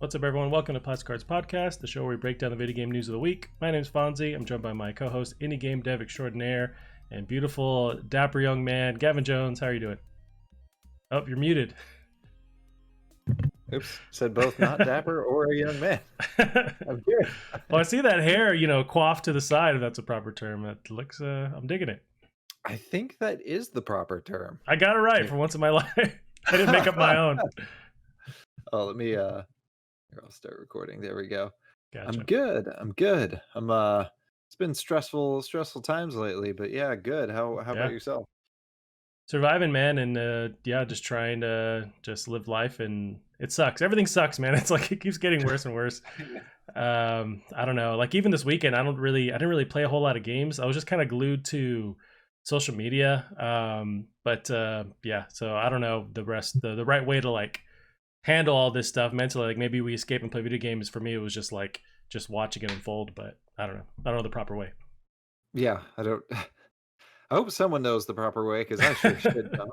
What's up, everyone? Welcome to Plastic Cards Podcast, the show where we break down the video game news of the week. My name's Fonzie. I'm joined by my co-host, indie game dev extraordinaire, and beautiful, dapper young man, Gavin Jones. How are you doing? Oh, you're muted. Oops, said both not dapper or a young man. I'm good. Well, I see that hair, coiffed to the side, if that's a proper term. It looks, I'm digging it. I think that is the proper term. I got it right for once in my life. I didn't make up my own. Oh, let me, here, I'll start recording. There we go. Gotcha. I'm good. It's been stressful times lately, but yeah, good. How about yourself? Surviving, man, and just trying to just live life, and it sucks. Everything sucks, man. It's like it keeps getting worse and worse. I don't know. Like even this weekend, I didn't really play a whole lot of games. I was just kind of glued to social media. So I don't know the right way to like handle all this stuff mentally. Like maybe we escape and play video games. For me, it was just watching it unfold. But I don't know the proper way. Yeah, I hope someone knows the proper way because I sure should know.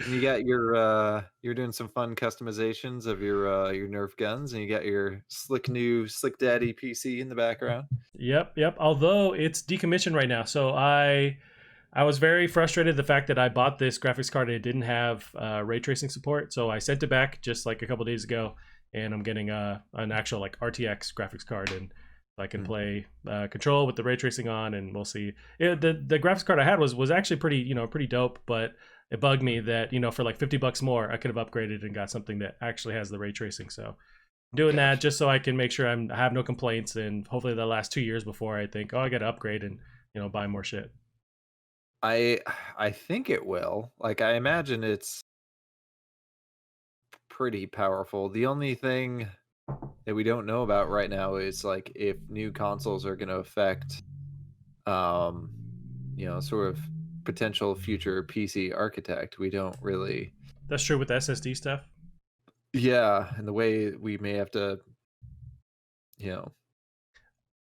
And you got you're doing some fun customizations of your Nerf guns, and you got your slick Daddy PC in the background. Yep. Although it's decommissioned right now, so I was very frustrated the fact that I bought this graphics card and it didn't have ray tracing support. So I sent it back just like a couple days ago, and I'm getting an actual like RTX graphics card, and I can play Control with the ray tracing on, and we'll see. The graphics card I had was actually pretty dope, but it bugged me that for like $50 more I could have upgraded and got something that actually has the ray tracing. So I'm doing that just so I can make sure I have no complaints, and hopefully that lasts 2 years before I think, I got to upgrade and buy more shit. I think it will. Like I imagine it's pretty powerful. The only thing that we don't know about right now is like if new consoles are going to affect sort of potential future PC architect. We don't really. That's true with the SSD stuff. Yeah, and the way we may have to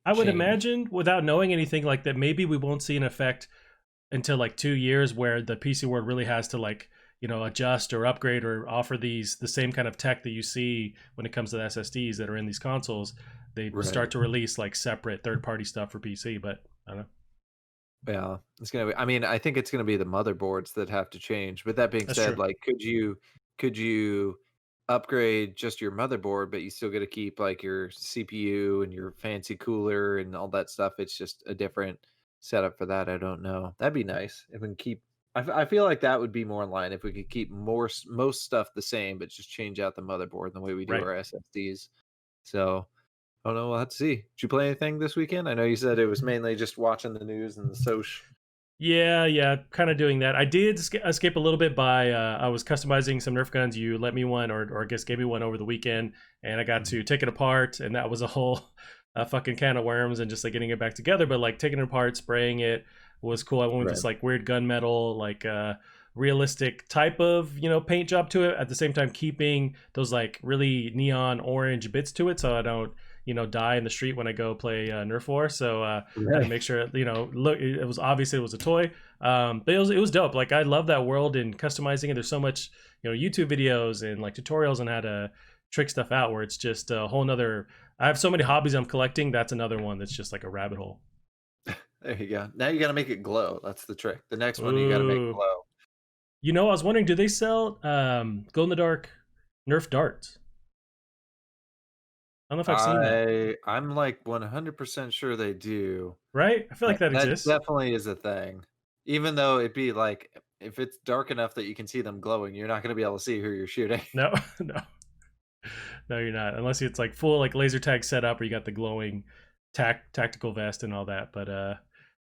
I would imagine, without knowing anything like that, maybe we won't see an effect until like 2 years where the PC world really has to like adjust or upgrade or offer the same kind of tech that you see when it comes to the SSDs that are in these consoles. They start to release like separate third-party stuff for PC, but I don't know. Yeah, it's gonna be. I mean, I think it's gonna be the motherboards that have to change. But that being said, true. like, could you upgrade just your motherboard, but you still got to keep like your CPU and your fancy cooler and all that stuff? It's just a different setup for that. I don't know. That'd be nice if we can keep. I feel like that would be more in line if we could keep most stuff the same, but just change out the motherboard the way we do our SSDs. So I don't know. We'll have to see. Did you play anything this weekend? I know you said it was mainly just watching the news and the social. Yeah, kind of doing that. I did escape a little bit by I was customizing some Nerf guns. You let me one, or I guess gave me one over the weekend, and I got to take it apart, and that was a whole fucking can of worms, and just like getting it back together. But like taking it apart, spraying it was cool. I went with this like weird gunmetal, like realistic type of paint job to it. At the same time, keeping those like really neon orange bits to it, so I don't die in the street when I go play Nerf War. So I had to make sure look, it was a toy, but it was dope. Like I love that world and customizing it. There's so much YouTube videos and like tutorials on how to trick stuff out, where it's just a whole nother. I have so many hobbies I'm collecting. That's another one that's just like a rabbit hole. There you go. Now you got to make it glow. That's the trick. The next one you got to make glow. I was wondering, do they sell glow in the dark Nerf darts? I don't know if I've seen that. I'm like 100% sure they do. Right? I feel like that exists. That definitely is a thing. Even though it'd be like, if it's dark enough that you can see them glowing, you're not going to be able to see who you're shooting. No, you're not. Unless it's like full like laser tag setup, or you got the glowing tactical vest and all that. But I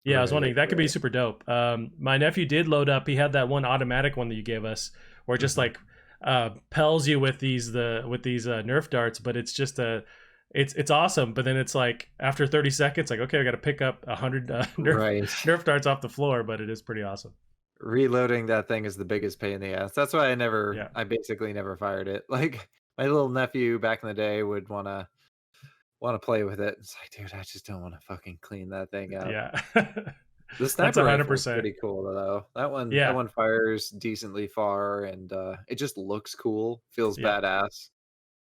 was wondering, that could be super dope. My nephew did load up. He had that one automatic one that you gave us, where it just like pells you with these Nerf darts, but it's just it's awesome. But then it's like after 30 seconds, like, okay, I got to pick up 100 Nerf darts off the floor, but it is pretty awesome. Reloading that thing is the biggest pain in the ass. That's why I basically never fired it. Like my little nephew back in the day would want to play with it. It's like, dude, I just don't want to fucking clean that thing up. Yeah. The sniper rifle is pretty cool though. That one fires decently far, and it just looks cool, feels badass.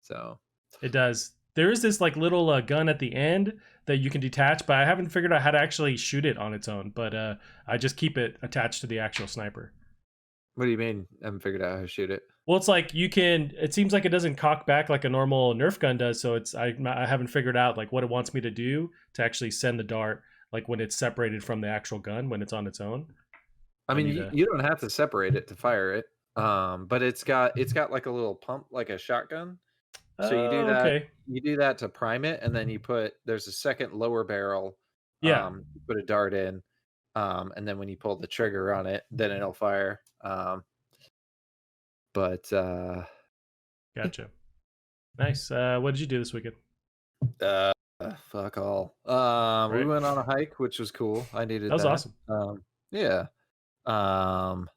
So It does. There is this like little gun at the end that you can detach, but I haven't figured out how to actually shoot it on its own. But I just keep it attached to the actual sniper. What do you mean? I haven't figured out how to shoot it. Well, it's like you can. It seems like it doesn't cock back like a normal Nerf gun does. So it's I haven't figured out like what it wants me to do to actually send the dart like when it's separated from the actual gun when it's on its own. I I mean, need to. you don't have to separate it to fire it, but it's got like a little pump, like a shotgun. So Oh, okay. you do that to prime it, and then there's a second lower barrel, Yeah, you put a dart in, and then when you pull the trigger on it, then it'll fire. But yeah, gotcha. Nice. What did you do this weekend? uh, fuck all. We Right. went on a hike, which was cool. I That needed was that. awesome. Yeah. Um,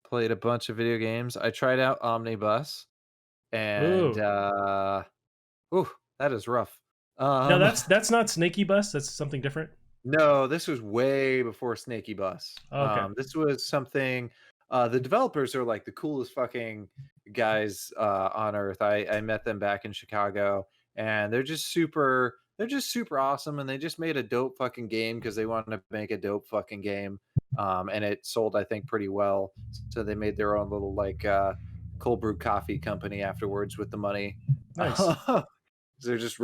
Played a bunch of video games. I tried out Omnibus, and Ooh. ooh, that is rough. No, Um, that's not Snaky Bus. That's something different. No, this was way before Snaky Bus. Oh, okay. This was something. The developers are like the coolest fucking guys on earth. I met them back in Chicago, and They're just super awesome, and they just made a dope fucking game because they wanted to make a dope fucking game, and it sold, I think, pretty well. So they made their own little like cold brew coffee company afterwards with the money. Nice. They're just a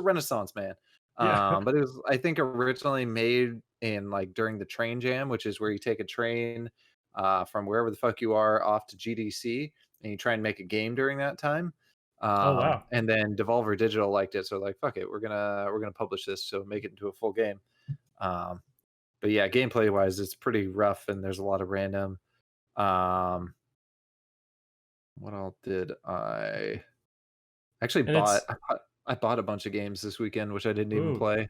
renaissance man. Yeah. But it was, I think, originally made in like during the train jam, which is where you take a train from wherever the fuck you are off to GDC, and you try and make a game during that time. Oh wow. And then Devolver Digital liked it, so like fuck it, we're gonna publish this, so make it into a full game. Um, but yeah, gameplay wise, it's pretty rough, and there's a lot of random. Um, what all did I actually And it's I bought a bunch of games this weekend, which I didn't even ooh, play.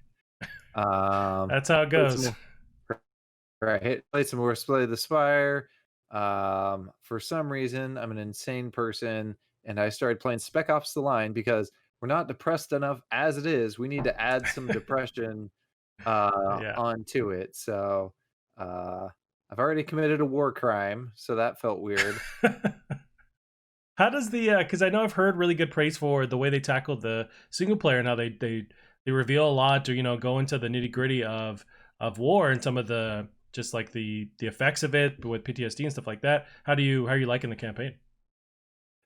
that's how it Played some goes. more. Right, played some more Slay the Spire. For some reason, I'm an insane person, and I started playing Spec Ops: The Line because we're not depressed enough as it is. We need to add some depression Yeah. onto it. So I've already committed a war crime, so that felt weird. How does the because I know I've heard really good praise for the way they tackled the single player and how they reveal a lot or go into the nitty gritty of war and some of the just like the effects of it with PTSD and stuff like that. How are you liking the campaign?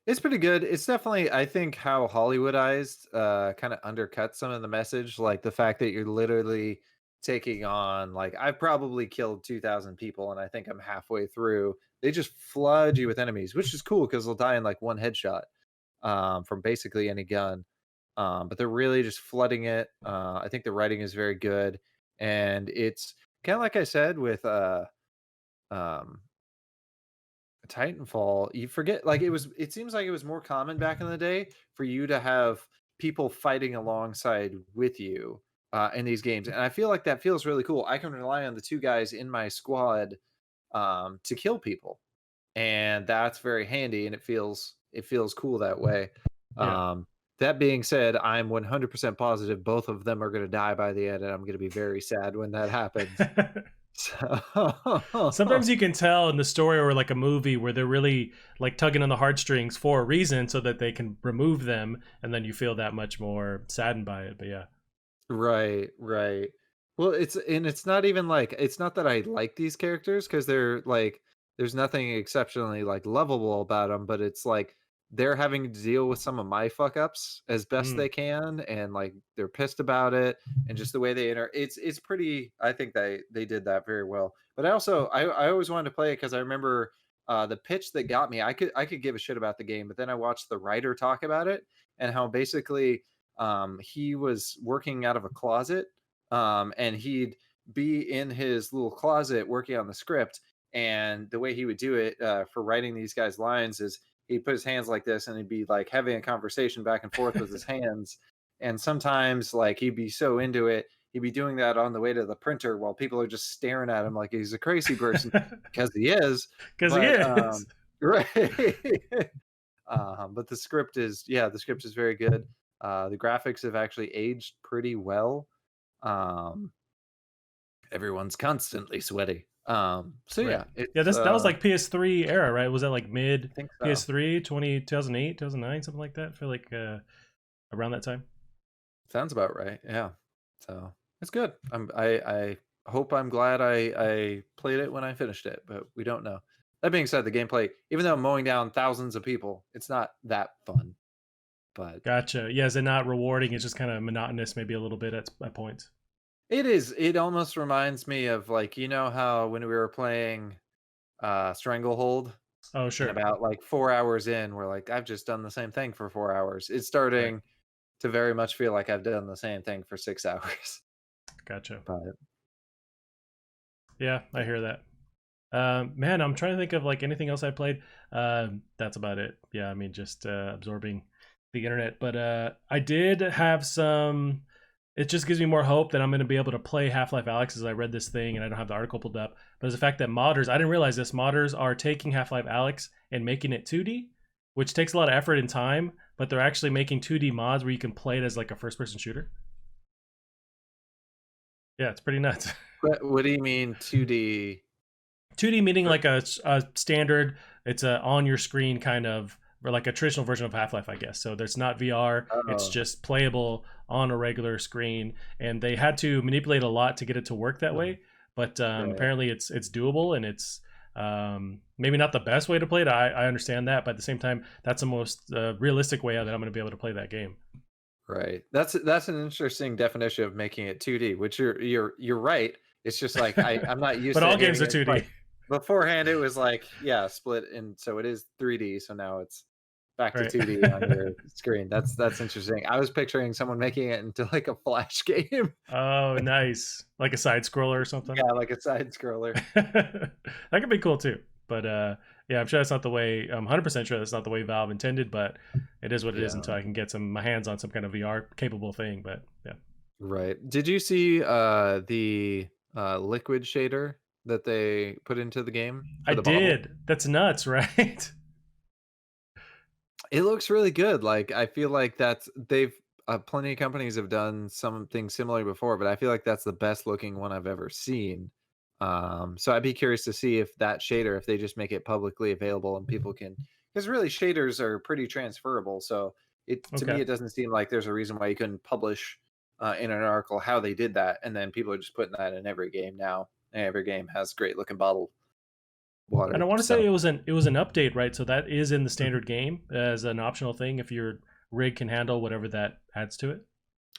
It's pretty good. It's definitely, I think, how Hollywoodized kind of undercuts some of the message, like the fact that you're literally taking on, like, I've probably killed 2,000 people, and I think I'm halfway through. They just flood you with enemies, which is cool because they'll die in like one headshot from basically any gun. But they're really just flooding it. I think the writing is very good, and it's kind of like I said with um, Titanfall, you forget, like, it seems like it was more common back in the day for you to have people fighting alongside with you in these games, and I feel like that feels really cool. I can rely on the two guys in my squad to kill people, and that's very handy, and it feels cool that way. Yeah. Um, that being said, I'm 100% positive both of them are going to die by the end, and I'm going to be very sad when that happens. So Sometimes you can tell in the story or like a movie where they're really like tugging on the heartstrings for a reason so that they can remove them and then you feel that much more saddened by it. But yeah. right, right. Well, it's not even like, it's not that I like these characters because they're like, there's nothing exceptionally like lovable about them, but it's like they're having to deal with some of my fuck ups as best Mm, they can, and like they're pissed about it, and just the way they it's pretty. I think they did that very well. But I always wanted to play it because I remember the pitch that got me. I could give a shit about the game, but then I watched the writer talk about it and how basically he was working out of a closet, and he'd be in his little closet working on the script. And the way he would do it for writing these guys' lines is he'd put his hands like this, and he'd be like having a conversation back and forth with his hands. And sometimes, like, he'd be so into it, he'd be doing that on the way to the printer while people are just staring at him like he's a crazy person because he is. because he But is. right. But the script is very good. The graphics have actually aged pretty well. Um, Everyone's constantly sweaty. So Right. yeah, Yeah, it's that was like PS3 era, right? Was that like I mid think so. PS3, 2008, 2009, something like that? I feel like around that time. Sounds about right. Yeah. So it's good. I hope I'm glad I played it when I finished it, but we don't know. That being said, the gameplay, even though mowing down thousands of people, it's not that fun. But Gotcha. Yeah, is it not rewarding? It's just kind of monotonous, maybe a little bit at points. it is. It almost reminds me of like how when we were playing Stranglehold Oh, and sure. about like 4 hours in, we're like, I've just done the same thing for 4 hours. It's Right. starting to very much feel like I've done the same thing for 6 hours. Gotcha. But Yeah, I hear that. Man, I'm trying to think of like anything else I played. That's about it. Yeah, I mean, just absorbing the internet. But I did have some. It just gives me more hope that I'm going to be able to play Half-Life Alyx as I read this thing and I don't have the article pulled up. But it's the fact that modders, I didn't realize this, modders are taking Half-Life Alyx and making it 2D, which takes a lot of effort and time, but they're actually making 2D mods where you can play it as like a first-person shooter. Yeah, it's pretty nuts. what do you mean 2D? 2D meaning like a standard, it's a on your screen kind of, or like a traditional version of Half Life, I guess. So there's not VR, it's Oh, just playable on a regular screen. And they had to manipulate a lot to get it to work that oh, way. But right, apparently it's doable and it's maybe not the best way to play it. I understand that, but at the same time, that's the most realistic way that I'm going to be able to play that game. right. That's an interesting definition of making it 2D, which you're right. It's just like I'm not used But to all games hearing are it 2D. like beforehand. It was like yeah, split, and so it is 3D. So now it's back to Right. 2D on your screen. That's interesting. I was picturing someone making it into like a flash game. Oh, nice. Like a side scroller or something. Yeah, like a side scroller. That could be cool too. But yeah, I'm sure that's not the way. I'm 100% sure that's not the way Valve intended. But it is what it is Yeah, until I can get my hands on some kind of VR capable thing. But yeah, right. Did you see the liquid shader that they put into the game I for the bottle? did. That's nuts, right? It looks really good. Like I feel like that's they've plenty of companies have done something similar before, but I feel like that's the best looking one I've ever seen. So I'd be curious to see if that shader, if they just make it publicly available and people can, because really shaders are pretty transferable. So it to me Okay. it doesn't seem like there's a reason why you couldn't publish in an article how they did that, and then people are just putting that in every game now. And every game has great looking bottled And I water. want to say So it was an update, right? So that is in the standard game as an optional thing if your rig can handle whatever that adds to it.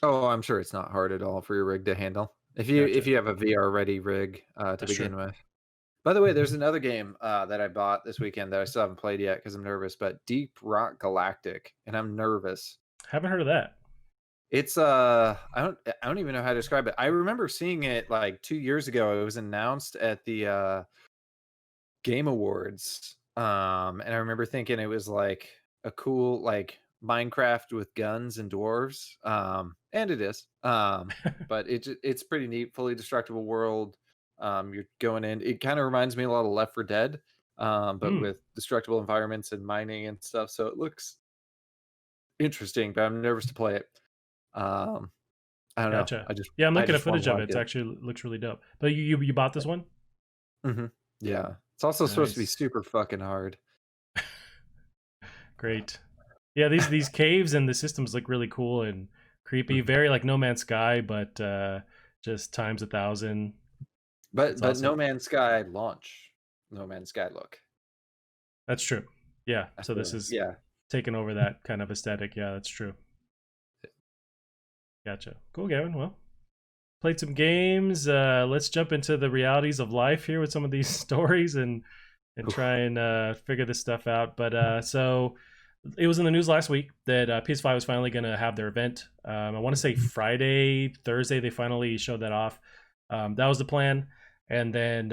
oh, I'm sure it's not hard at all for your rig to handle. If Gotcha. you have a VR ready rig to That's true. begin with. By the way, there's another game that I bought this weekend that I still haven't played yet because I'm nervous. But Deep Rock Galactic, and I'm nervous. Haven't heard of that. It's I don't even know how to describe it. I remember seeing it like 2 years ago. It was announced at the Game Awards. And I remember thinking it was like a cool like Minecraft with guns and dwarves. And it is. But it's pretty neat, fully destructible world. You're going in. It kind of reminds me a lot of Left 4 Dead, but Hmm. with destructible environments and mining and stuff. So it looks interesting, but I'm nervous to play it. Um, I don't know. Gotcha. Yeah, I'm I looking at just want to footage of it. like It's it. actually looks really dope. But you bought this one? Yeah. It's also supposed to be Nice. super fucking hard. Great. Yeah, these caves and the systems look really cool and creepy. Mhm. Very like No Man's Sky, but just times 1,000. That's But No awesome. Man's Sky launch. No Man's Sky look. That's true. Yeah. I So feel this like is yeah. taking over that kind of aesthetic. Yeah, that's true. Gotcha. Cool, Gavin. Well, played some games. Let's jump into the realities of life here with some of these stories and try and figure this stuff out. But so it was in the news last week that PS5 was finally going to have their event. I want to say Friday, Thursday, they finally showed that off. That was the plan, and then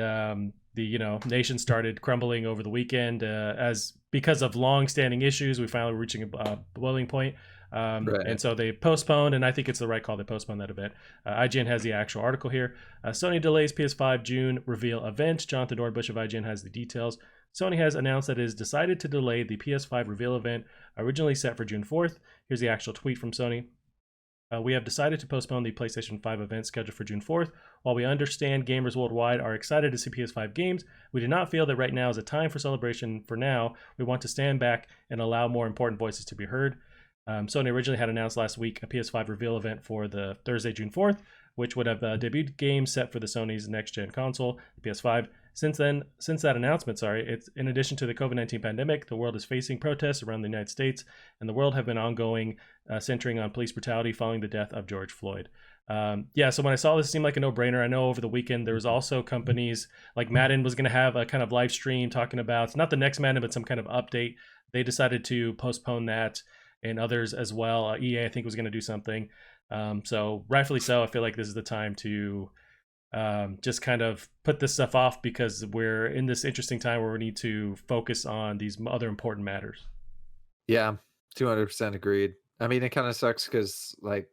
the nation started crumbling over the weekend as because of long-standing issues. We finally were reaching a boiling point. And Right. so they postponed, and I think it's the right call. They postponed that event. IGN has the actual article here. Sony delays PS5 June reveal event. Jonathan Dornbush of IGN has the details. Sony has announced that it has decided to delay the PS5 reveal event originally set for June 4th. Here's the actual tweet from Sony. We have decided to postpone the PlayStation 5 event scheduled for June 4th While we understand gamers worldwide are excited to see PS5 games, we do not feel that right now is a time for celebration. For now, we want to stand back and allow more important voices to be heard. Sony originally had announced last week a PS5 reveal event for the Thursday, June 4th, which would have debuted games set for the Sony's next-gen console, the PS5. Since that announcement, it's in addition to the COVID-19 pandemic, the world is facing protests around the United States, and the world have been ongoing, centering on police brutality following the death of George Floyd. So when I saw this, it seemed like a no-brainer. I know over the weekend there was also companies like Madden was going to have a kind of live stream talking about not the next Madden, but some kind of update. They decided to postpone that, and others as well. EA, I think, was going to do something. So rightfully so, I feel like this is the time to just kind of put this stuff off because we're in this interesting time where we need to focus on these other important matters. Yeah, 200% agreed. I mean, it kind of sucks because, like,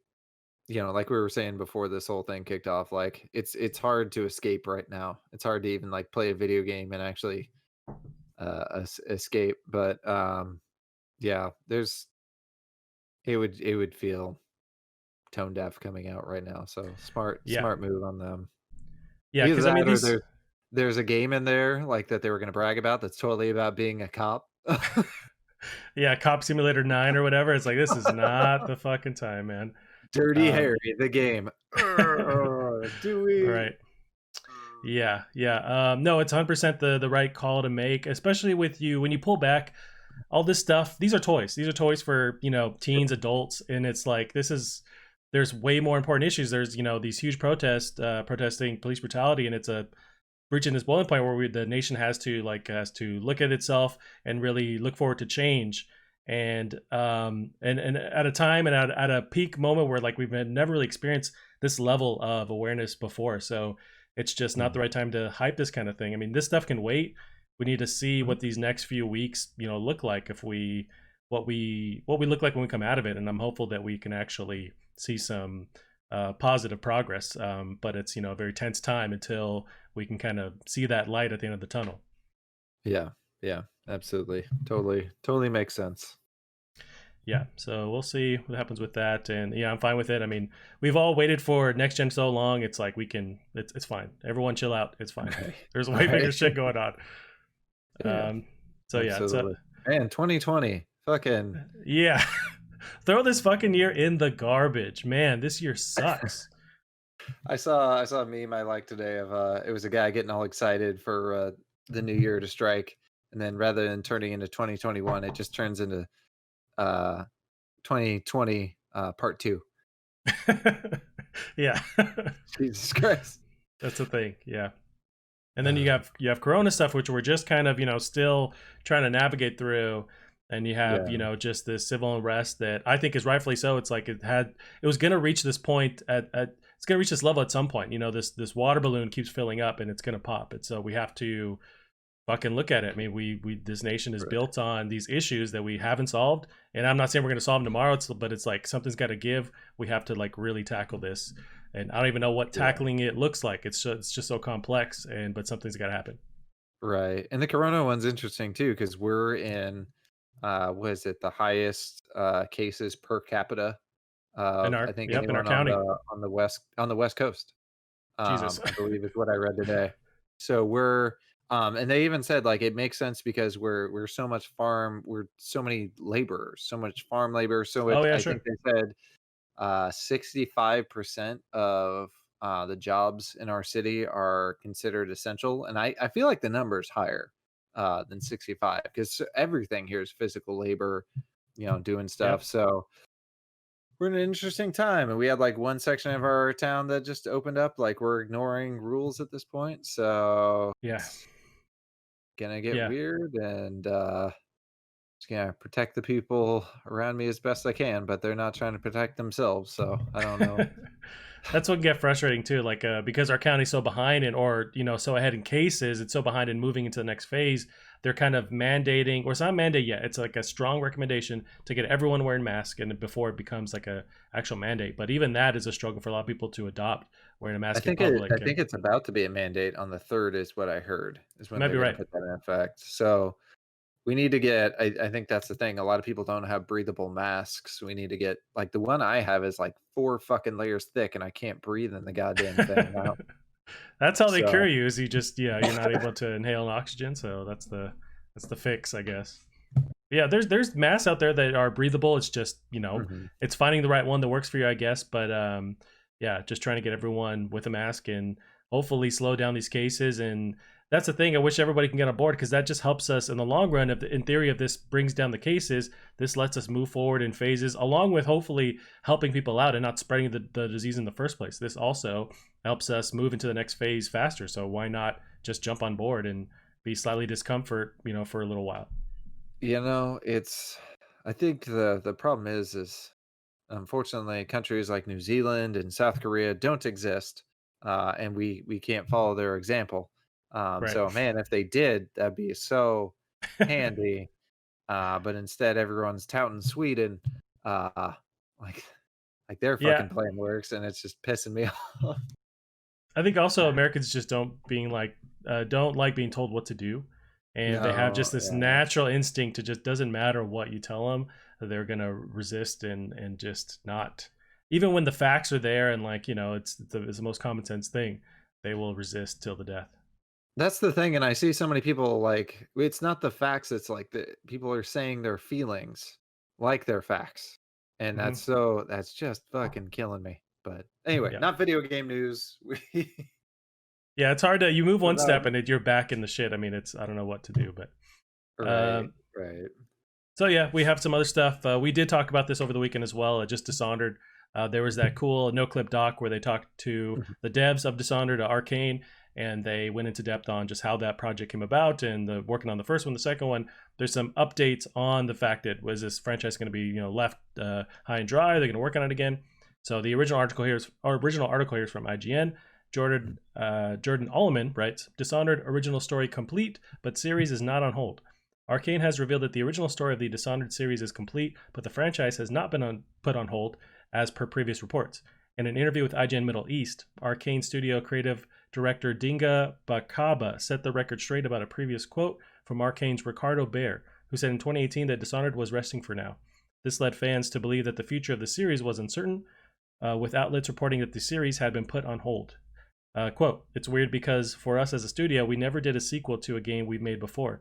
like we were saying before this whole thing kicked off, like it's hard to escape right now. It's hard to even like play a video game and actually escape. But yeah, it would feel tone deaf coming out right now. So Yeah, smart move on them. yeah, Either because I mean that or these. there's a game in there like that they were going to brag about that's totally about being a cop. Yeah, Cop Simulator 9 or whatever. It's like this is not the fucking time, man. Dirty Um, Harry, the game. Do we? right. Yeah, yeah. No, it's 100% the right call to make, especially with you when you pull back all this stuff. These are toys. These are toys for teens, adults, and it's like there's way more important issues. There's these huge protests protesting police brutality, and it's a reaching this boiling point where the nation has to look at itself and really look forward to change. And at a time and at a peak moment where like we've never really experienced this level of awareness before. So it's just not the Mhm. right time to hype this kind of thing. I mean, this stuff can wait. We need to see Mhm. what these next few weeks, look like if we what we look like when we come out of it. And I'm hopeful that we can actually see some positive progress. But it's a very tense time until we can kind of see that light at the end of the tunnel. Yeah, yeah, absolutely. Totally makes sense. Yeah, so we'll see what happens with that, and yeah, I'm fine with it. I mean, we've all waited for next gen so long. It's like we can. It's fine. Everyone, chill out. It's fine. Right. There's way bigger Right. shit going on. Yeah, Um, so yeah, absolutely. Man, 2020. Fucking yeah. Throw this fucking year in the garbage, man. This year sucks. I saw a meme I liked today of it was a guy getting all excited for the new year to strike, and then rather than turning into 2021, it just turns into uh 2020 part 2. Yeah, Jesus Christ. that's the thing. Yeah. And then Uh, you have Corona stuff, which we're just kind of still trying to navigate through, and you have yeah. just this civil unrest that I think is rightfully so. It's like it was going to reach this point at it's going to reach this level at some point. This water balloon keeps filling up and it's going to pop. And so we have to fucking look at it. I mean, we this nation is Right. built on these issues that we haven't solved, and I'm not saying we're going to solve them tomorrow. But it's like something's got to give. We have to like really tackle this, and I don't even know what Yeah. tackling it looks like. It's just so complex, and but something's got to happen. Right. And the corona one's interesting too because we're in what is it, the highest cases per capita In of I our think yep, in our anyone county. on the west coast. Jesus. I believe is what I read today. So we're and they even said like it makes sense because we're we're so many laborers, so much farm labor. So Oh it yeah, I think sure. they said 65% of the jobs in our city are considered essential. And I feel like the number is higher than 65 because everything here is physical labor, doing stuff. Yep. So we're in an interesting time. And we had like one section of our town that just opened up, like we're ignoring rules at this point. So Yeah. it's gonna get Yeah. weird and just gonna protect the people around me as best I can, but they're not trying to protect themselves. So I don't know. That's what can get frustrating too. Like because our county's so behind and or so ahead in cases, it's so behind in moving into the next phase. They're kind of mandating, or it's not a mandate yet. It's like a strong recommendation to get everyone wearing masks, and before it becomes like a actual mandate. But even that is a struggle for a lot of people to adopt wearing a I mask in think it I public. And think it's about to be a mandate on the 3rd is what I heard, is you when might they're be gonna right. put that in effect. So, we need to get I think that's the thing, a lot of people don't have breathable masks. We need to get like, the one I have is, like, 4 fucking layers thick, and I can't breathe in the goddamn thing. That's how they cure So you. Is you just you're not able to inhale oxygen, so that's the fix, I guess. Yeah, there's masks out there that are breathable. It's just mhm. it's finding the right one that works for you, I guess. But yeah, just trying to get everyone with a mask and hopefully slow down these cases. And that's the thing. I wish everybody can get on board because that just helps us in the long run. If in theory, if this brings down the cases, this lets us move forward in phases, along with hopefully helping people out and not spreading the disease in the first place. This also helps us move into the next phase faster. So why not just jump on board and be slightly discomfort, for a little while. It's I think the problem is unfortunately countries like New Zealand and South Korea don't exist, and we can't follow their example. Right. So man, if they did, that'd be so handy. But instead, everyone's touting Sweden, uh, like like their Yeah, fucking plan works, and it's just pissing me off. I think also Americans just don't like being told what to do, and they have No, just this yeah. natural instinct to just doesn't matter what you tell them, they're gonna resist and just not, even when the facts are there and like it's the most common sense thing, they will resist till the death. That's the thing, and I see so many people like it's not the facts, it's like the people are saying their feelings like they're facts. And Hmm. that's just fucking killing me. But anyway, Yeah, not video game news. We yeah, it's hard to you move one step about and you're back in the shit. I mean, it's I don't know what to do, but right, um, right. so yeah, we have some other stuff. We did talk about this over the weekend as well. Just Dishonored. There was that cool no clip doc where they talked to Mhm. the devs of Dishonored, Arcane, and they went into depth on just how that project came about and the working on the first one, the second one. There's some updates on the fact that was this franchise going to be left high and dry. They're going to work on it again. So the original article here is from IGN. Jordan Alleman writes, Dishonored original story complete, but series is not on hold. Arcane has revealed that the original story of the Dishonored series is complete, but the franchise has not been put on hold, as per previous reports. In an interview with IGN Middle East, Arcane Studio creative director Dinga Bakaba set the record straight about a previous quote from Arcane's Ricardo Bear, who said in 2018 that Dishonored was resting for now. This led fans to believe that the future of the series was uncertain, with outlets reporting that the series had been put on hold. Quote, it's weird because for us as a studio, we never did a sequel to a game we made before.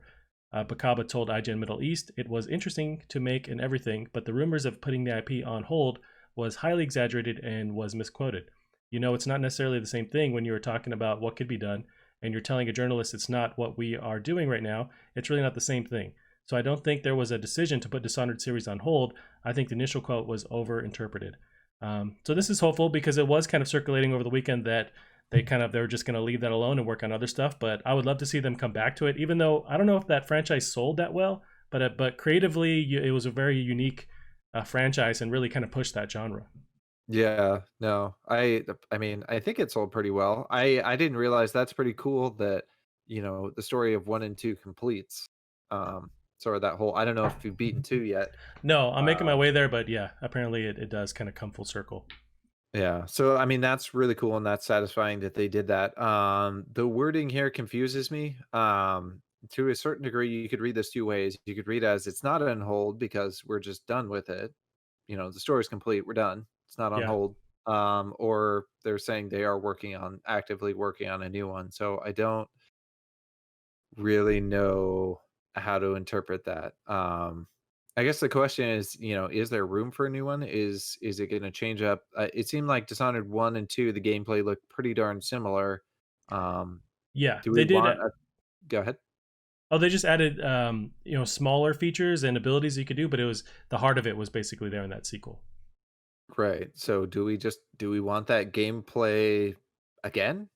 Bakaba told IGN Middle East, it was interesting to make and everything, but the rumors of putting the IP on hold was highly exaggerated and was misquoted. It's not necessarily the same thing when you were talking about what could be done and you're telling a journalist it's not what we are doing right now. It's really not the same thing. So I don't think there was a decision to put Dishonored series on hold. I think the initial quote was over-interpreted. So this is hopeful because it was kind of circulating over the weekend that they were just going to leave that alone and work on other stuff. But I would love to see them come back to it, even though I don't know if that franchise sold that well. But creatively, it was a very unique franchise and really kind of pushed that genre. Yeah, no. I mean, I think it sold pretty well. I didn't realize that's pretty cool that, the story of 1 and 2 completes. Sort of that whole I don't know if you've beaten 2 yet. No, I'm making my Um way there, but yeah, apparently it does kind of come full circle. Yeah. So I mean that's really cool and that's satisfying that they did that. The wording here confuses me. To a certain degree you could read this two ways. You could read as it's not on hold because we're just done with it. The story's complete, we're done. It's not on Yeah, hold. Or they're saying they are actively working on a new one. So I don't really know how to interpret that. I guess the question is, is there room for a new one? Is it going to change up? It seemed like Dishonored 1 and 2, the gameplay looked pretty darn similar. Um, yeah, do we they did. want a go ahead? Oh, they just added smaller features and abilities you could do, but it was the heart of it was basically there in that sequel. Right. So do we want that gameplay again?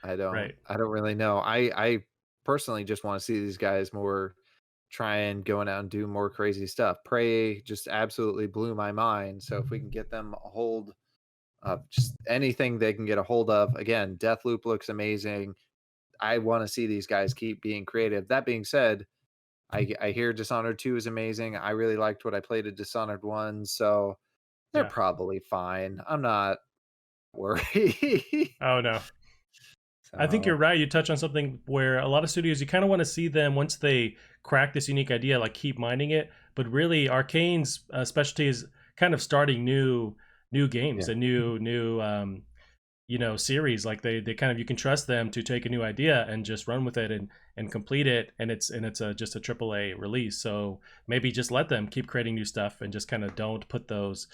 Right. I don't really know. I personally just want to see these guys more try and going out and do more crazy stuff. Prey just absolutely blew my mind. So if we can get them a hold of just anything they can get a hold of, again, Deathloop looks amazing. I want to see these guys keep being creative. That being said, I hear Dishonored 2 is amazing. I really liked what I played at Dishonored 1, so they're Yeah. probably fine. I'm not worried. Oh no. I think you're So right. You touch on something where a lot of studios you kind of want to see them once they crack this unique idea, like keep mining it. But really, Arcane's specialty is kind of starting new games yeah. and new series. Like they kind of, you can trust them to take a new idea and just run with it and complete it, and it's just a AAA release. So maybe just let them keep creating new stuff and just kind of don't put those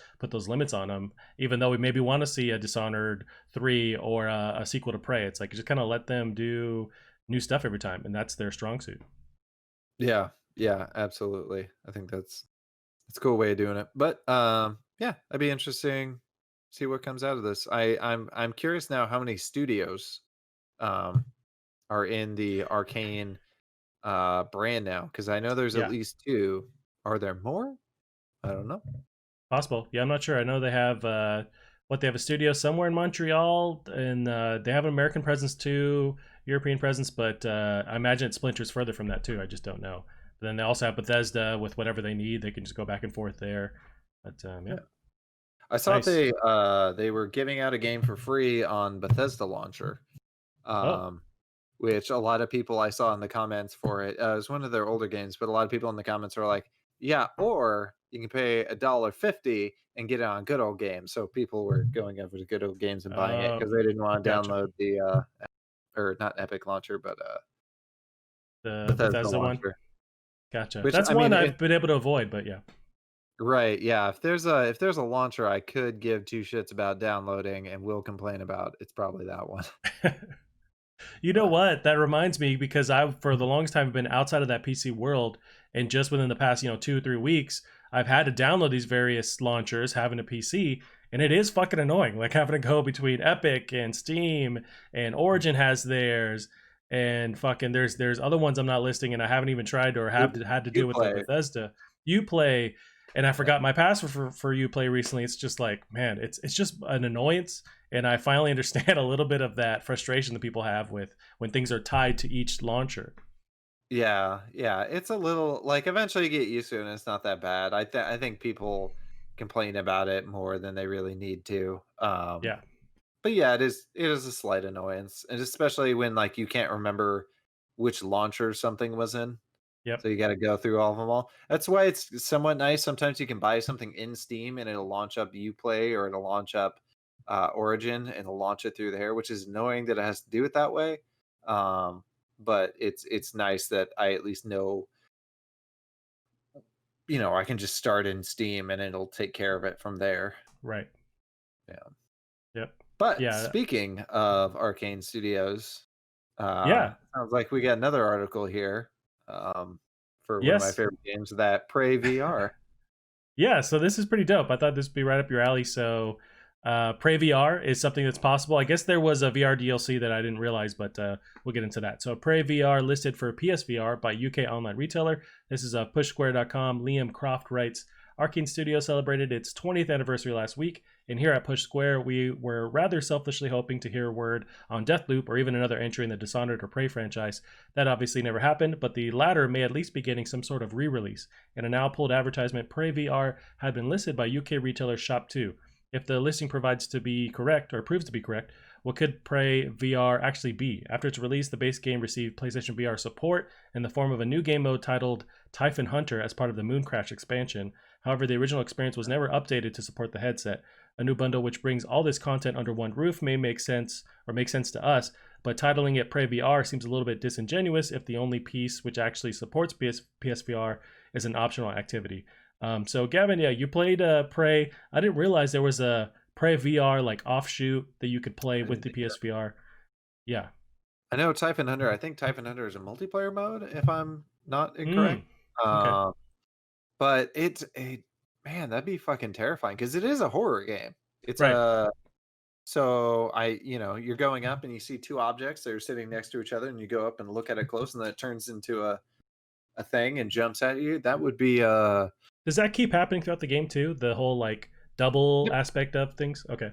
limits on them, even though we maybe want to see a Dishonored 3 or a sequel to Prey. It's like just kind of let them do new stuff every time, and that's their strong suit. Yeah, yeah, absolutely. I think that's a cool way of doing it. But yeah, that'd be interesting. See what comes out of this. I'm curious now how many studios um are in the Arcane brand now, because I know there's at Yeah, least two. Are there more? I don't know. possible. Yeah, I'm not sure. I know they have they have a studio somewhere in Montreal, and they have an American presence too, European presence, but I imagine it splinters further from that too. I just don't know. But then they also have Bethesda with whatever they need. They can just go back and forth there. But yeah, Yeah. I saw nice. they were giving out a game for free on Bethesda launcher. Oh, Um which a lot of people I saw in the comments for it, it was one of their older games, but a lot of people in the comments were like, "Yeah, or you can pay $1.50 and get it on Good Old Games." So people were going over to Good Old Games and buying it because they didn't want to gotcha. download the or not Epic launcher, but The Bethesda Bethesda one. launcher. Gotcha. Which That's I one mean, I've been able to avoid, but yeah. right, yeah. If there's a launcher I could give two shits about downloading and will complain about, it's probably that one. You know But what? That reminds me, because I, for the longest time, have been outside of that PC world, and just within the past, 2 or 3 weeks, I've had to download these various launchers, having a PC, and it is fucking annoying. Like having to go between Epic and Steam, and Origin has theirs, and fucking there's other ones I'm not listing, and I haven't even tried or you have had to you deal with the play, Bethesda. You play, and I yeah. forgot my password for you play recently. It's just like, man, it's just an annoyance, and I finally understand a little bit of that frustration that people have with when things are tied to each launcher. Yeah, yeah, it's a little like eventually you get used to it and it's not that bad. I think people complain about it more than they really need to. Yeah. But yeah, it is a slight annoyance, and especially when like you can't remember which launcher something was in. Yep. So you got to go through all of them all. That's why it's somewhat nice. Sometimes you can buy something in Steam and it'll launch up Uplay or it'll launch up Origin and it'll launch it through there, which is annoying that it has to do it that way. Um, but it's nice that I at least know, I can just start in Steam and it'll take care of it from there. Right. Yeah. Yep. But Yeah. speaking of Arcane Studios, Yeah. sounds like we got another article here for one of my Yes. favorite games, that Prey VR. Yeah, so this is pretty dope. I thought this would be right up your alley. So, Prey VR is something that's possible. I guess there was a VR DLC that I didn't realize, but we'll get into that. So, Prey VR listed for PSVR by UK online retailer. This is pushsquare.com. Liam Croft writes, Arkane Studio celebrated its 20th anniversary last week, and here at Push Square, we were rather selfishly hoping to hear word on Deathloop or even another entry in the Dishonored or Prey franchise. That obviously never happened, but the latter may at least be getting some sort of re-release. In a now pulled advertisement, Prey VR had been listed by UK retailer Shop2. If the listing provides to be correct or proves to be correct, what could Prey VR actually be? After its release, the base game received PlayStation VR support in the form of a new game mode titled Typhon Hunter as part of the Mooncrash expansion. However, the original experience was never updated to support the headset. A new bundle which brings all this content under one roof may make sense to us, but titling it Prey VR seems a little bit disingenuous if the only piece which actually supports PSVR is an optional activity. So Gavin, yeah, you played Prey. I didn't realize there was a Prey VR like offshoot that you could play I with didn't the either. PSVR. Yeah. I know Typhon Hunter. I think Typhon Hunter is a multiplayer mode, if I'm not incorrect. Mm. Okay. Um, but man, that'd be fucking terrifying because it is a horror game. It's Right. a so you're going up and you see two objects that are sitting next to each other, and you go up and look at it close, and then it turns into a thing and jumps at you. That would be Does that keep happening throughout the game too? The whole like double aspect of things. Okay.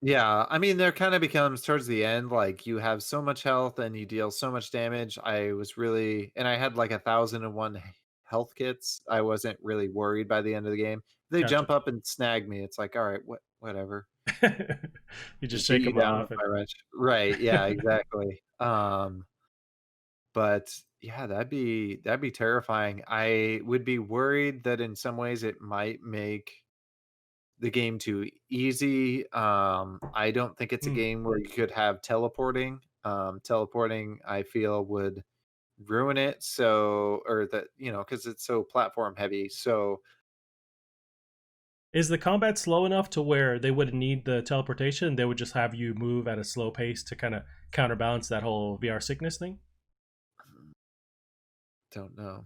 Yeah, I mean, there kind of becomes towards the end, like you have so much health and you deal so much damage. And I had like 1,001 health kits. I wasn't really worried by the end of the game. They Gotcha. jump up and snag me. It's like, all right, whatever. You just Just beat shake you them down off with and my wrench. Right? Yeah, exactly. But yeah, that'd be terrifying. I would be worried that in some ways it might make the game too easy. I don't think it's a Mm. game where you could have teleporting. Teleporting, I feel, would ruin it. So, or that, because it's so platform heavy. So, Is the combat slow enough to where they wouldn't need the teleportation? They would just have you move at a slow pace to kind of counterbalance that whole VR sickness thing? don't know.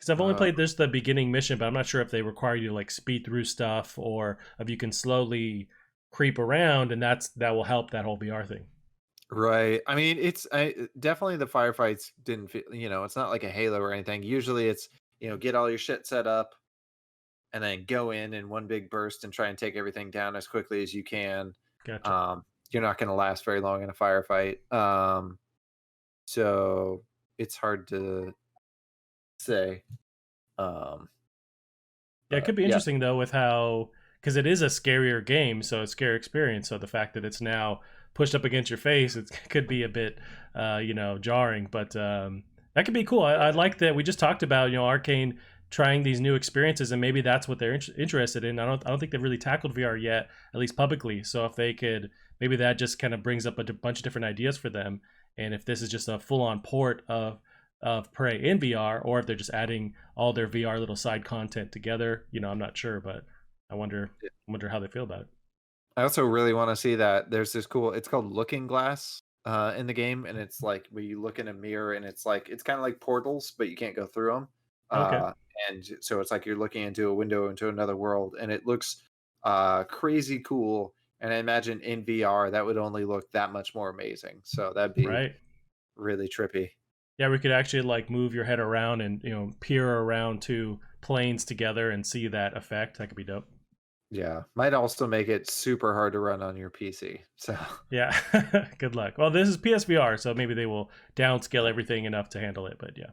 Because I've only Uh, played this the beginning mission, but I'm not sure if they require you to like speed through stuff or if you can slowly creep around, and that will help that whole VR thing. right. I mean, definitely the firefights didn't feel, it's not like a Halo or anything. Usually it's, get all your shit set up and then go in one big burst and try and take everything down as quickly as you can. Gotcha. You're not going to last very long in a firefight. So it's hard to say. Um, Yeah, it could but be yeah, interesting though with how because it is a scarier game, so it's a scary experience. So the fact that it's now pushed up against your face, it could be a bit, jarring. But that could be cool. I like that we just talked about Arcane trying these new experiences, and maybe that's what they're interested in. I don't think they've really tackled VR yet, at least publicly. So if they could, maybe that just kind of brings up a bunch of different ideas for them. And if this is just a full on port of Prey in VR, or if they're just adding all their VR little side content together. I'm not sure, but I wonder how they feel about it. I also really want to see that there's this cool. It's called Looking Glass in the game, and it's like where you look in a mirror, and it's kind of like portals, but you can't go through them. Okay, And so it's like you're looking into a window into another world, and it looks crazy cool. And I imagine in VR that would only look that much more amazing. So that'd be right. really trippy. Yeah, we could actually like move your head around and peer around two planes together and see that effect. That could be dope. Yeah, might also make it super hard to run on your PC. So Yeah, good luck. Well, this is PSVR, so maybe they will downscale everything enough to handle it. But yeah,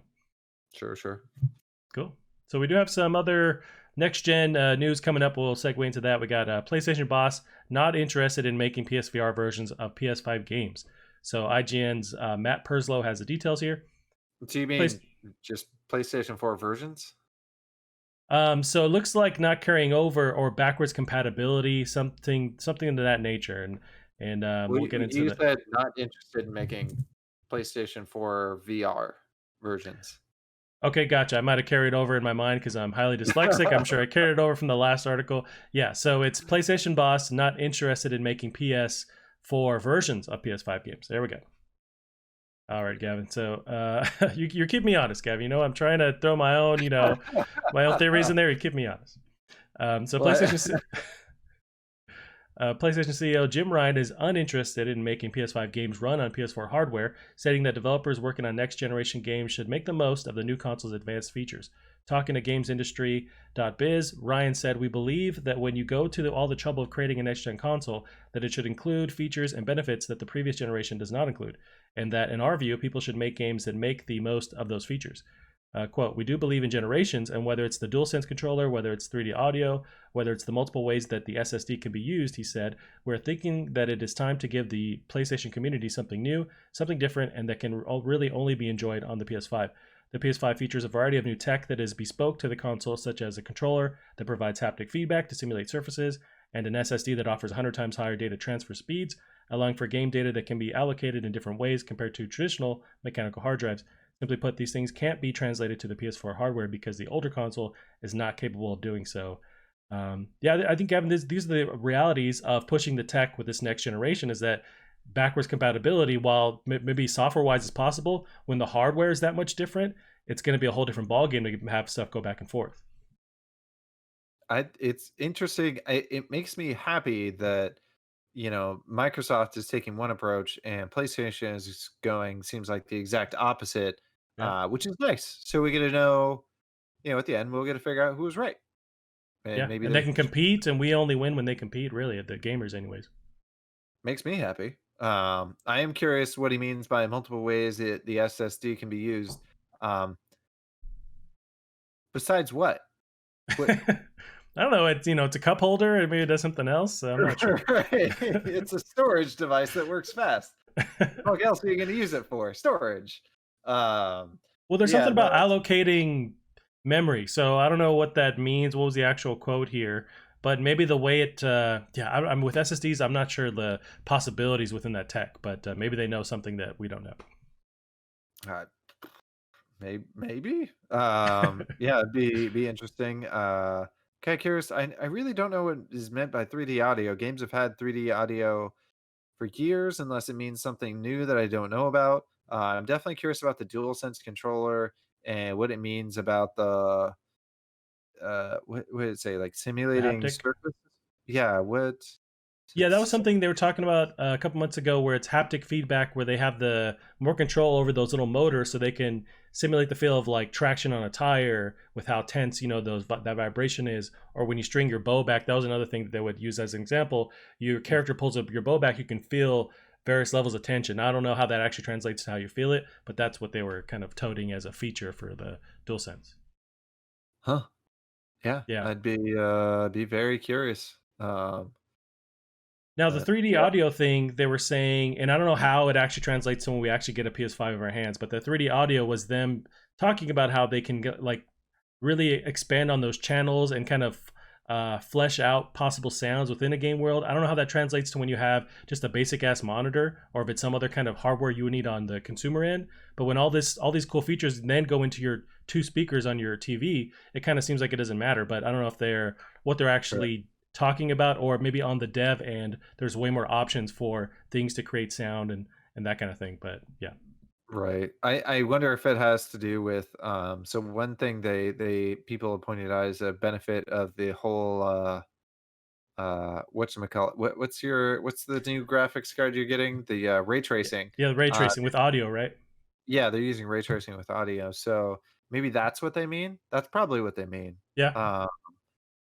sure, sure. cool. So we do have some other next gen news coming up. We'll segue into that. We got PlayStation boss not interested in making PSVR versions of PS5 games. So IGN's Matt Perslow has the details here. Do you Place, mean just PlayStation 4 versions? so it looks like not carrying over or backwards compatibility, something into that nature, and Well, we'll get into you the. said not interested in making PlayStation 4 VR versions. Okay, gotcha. I might have carried over in my mind because I'm highly dyslexic. I'm sure I carried it over from the last article. Yeah, so it's PlayStation boss not interested in making PS4 versions of PS5 games. There we go. All right, Gavin. So you're keeping me honest, Gavin. I'm trying to throw my own, my own theories in there. You keep me honest. So Well, PlayStation CEO Jim Ryan is uninterested in making PS5 games run on PS4 hardware, stating that developers working on next generation games should make the most of the new console's advanced features. Talking to GamesIndustry.biz, Ryan said, "We believe that when you go to all the trouble of creating a next gen console, that it should include features and benefits that the previous generation does not include, and that in our view, people should make games that make the most of those features." Quote, "We do believe in generations, and whether it's the DualSense controller, whether it's 3D audio, whether it's the multiple ways that the SSD can be used," he said, "we're thinking that it is time to give the PlayStation community something new, something different, and that can really only be enjoyed on the PS5. The PS5 features a variety of new tech that is bespoke to the console, such as a controller that provides haptic feedback to simulate surfaces, and an SSD that offers 100 times higher data transfer speeds, allowing for game data that can be allocated in different ways compared to traditional mechanical hard drives. Simply put, these things can't be translated to the PS4 hardware because the older console is not capable of doing so." Yeah, I think, Gavin, these are the realities of pushing the tech with this next generation, is that backwards compatibility, while maybe software-wise is possible, when the hardware is that much different, it's going to be a whole different ballgame to have stuff go back and forth. it's interesting. It makes me happy that Microsoft is taking one approach and PlayStation is going seems like the exact opposite, Yeah. which is nice. So we get to know, at the end we'll get to figure out who was right, and Yeah. maybe And they they can compete, and we only win when they compete, really, the gamers, anyways. makes me happy. I am curious what he means by multiple ways that the SSD can be used. Um, besides what? What? I don't know. It's a cup holder, and maybe it does something else. So I'm not sure. Right. It's a storage device that works fast. What else are you going to use it for? Storage. Um, Well, there's yeah, something no, about allocating memory. So I don't know what that means. What was the actual quote here? but maybe the way it, I'm with SSDs. I'm not sure the possibilities within that tech, but maybe they know something that we don't know. Uh, maybe. Yeah, it'd be interesting. Okay, curious. I really don't know what is meant by 3D audio. Games have had 3D audio for years, unless it means something new that I don't know about. I'm definitely curious about the DualSense controller and what it means about the what did it say? Like The simulating haptic. surfaces? Yeah, what Yeah, that was it's something they were talking about a couple months ago, where it's haptic feedback, where they have the more control over those little motors, so they can simulate the feel of like traction on a tire with how tense those that vibration is. Or when you string your bow back, that was another thing that they would use as an example. Your character pulls up your bow back, you can feel various levels of tension. I don't know how that actually translates to how you feel it, but that's what they were kind of toting as a feature for the DualSense. huh. Yeah, Yeah. I'd be very curious. Now, the But 3D yeah. audio thing, they were saying, and I don't know how it actually translates to when we actually get a PS5 in our hands, but the 3D audio was them talking about how they can get, like, really expand on those channels and kind of flesh out possible sounds within a game world. I don't know how that translates to when you have just a basic ass monitor, or if it's some other kind of hardware you would need on the consumer end. But when all these cool features then go into your two speakers on your TV, it kind of seems like it doesn't matter. But I don't know if they're what they're actually talking about, or maybe on the dev end there's way more options for things to create sound and that kind of thing. But yeah. Right. I wonder if it has to do with so one thing they people have pointed out is a benefit of the whole whatchamacallit, what's the new graphics card you're getting? The ray tracing. Yeah, ray Uh tracing with audio, right? yeah, they're using ray tracing with audio. So maybe that's what they mean. That's probably what they mean. Yeah. Uh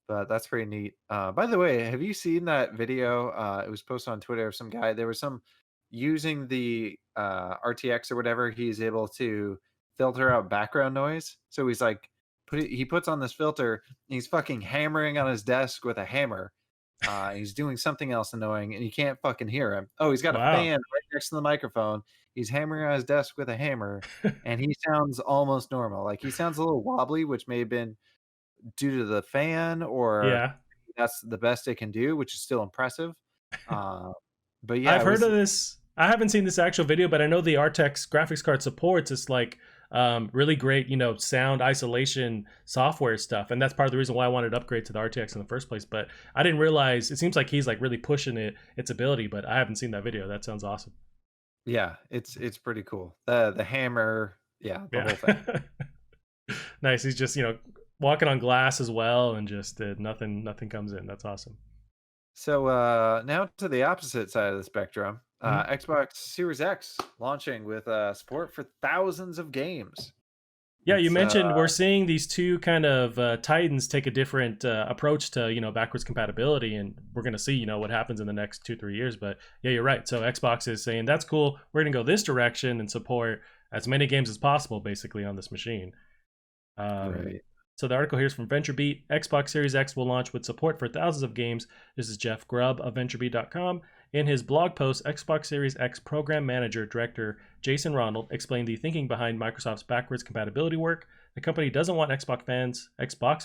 but that's pretty neat. By the way, have you seen that video? It was posted on Twitter of some guy. There was some using the RTX or whatever. He's able to filter out background noise. So he's like, he puts on this filter. And he's fucking hammering on his desk with a hammer. He's doing something else annoying, and you can't fucking hear him. Oh, he's got a Wow. fan right next to the microphone. He's hammering on his desk with a hammer, and he sounds almost normal. Like he sounds a little wobbly, which may have been due to the fan, or Yeah, that's the best they can do, which is still impressive. Uh, but yeah, I've it heard was of this. I haven't seen this actual video, but I know the RTX graphics card supports this like really great, sound isolation software stuff, and that's part of the reason why I wanted to upgrade to the RTX in the first place. But I didn't realize it seems like he's like really pushing its ability. But I haven't seen that video. That sounds awesome. yeah, it's pretty cool. The hammer, yeah, the Yeah, whole thing. nice. He's just walking on glass as well, and just nothing comes in. That's awesome. So now to the opposite side of the spectrum. Mhm. Xbox Series X launching with support for thousands of games. Yeah, you It's mentioned we're seeing these two kind of titans take a different approach to backwards compatibility, and we're going to see what happens in the next 2-3 years. But yeah, you're right. So Xbox is saying that's cool. We're going to go this direction and support as many games as possible, basically, on this machine. Um, right. so the article here is from VentureBeat. Xbox Series X will launch with support for thousands of games. This is Jeff Grubb of VentureBeat.com. In his blog post, Xbox Series X program manager director Jason Ronald explained the thinking behind Microsoft's backwards compatibility work. The company doesn't want Xbox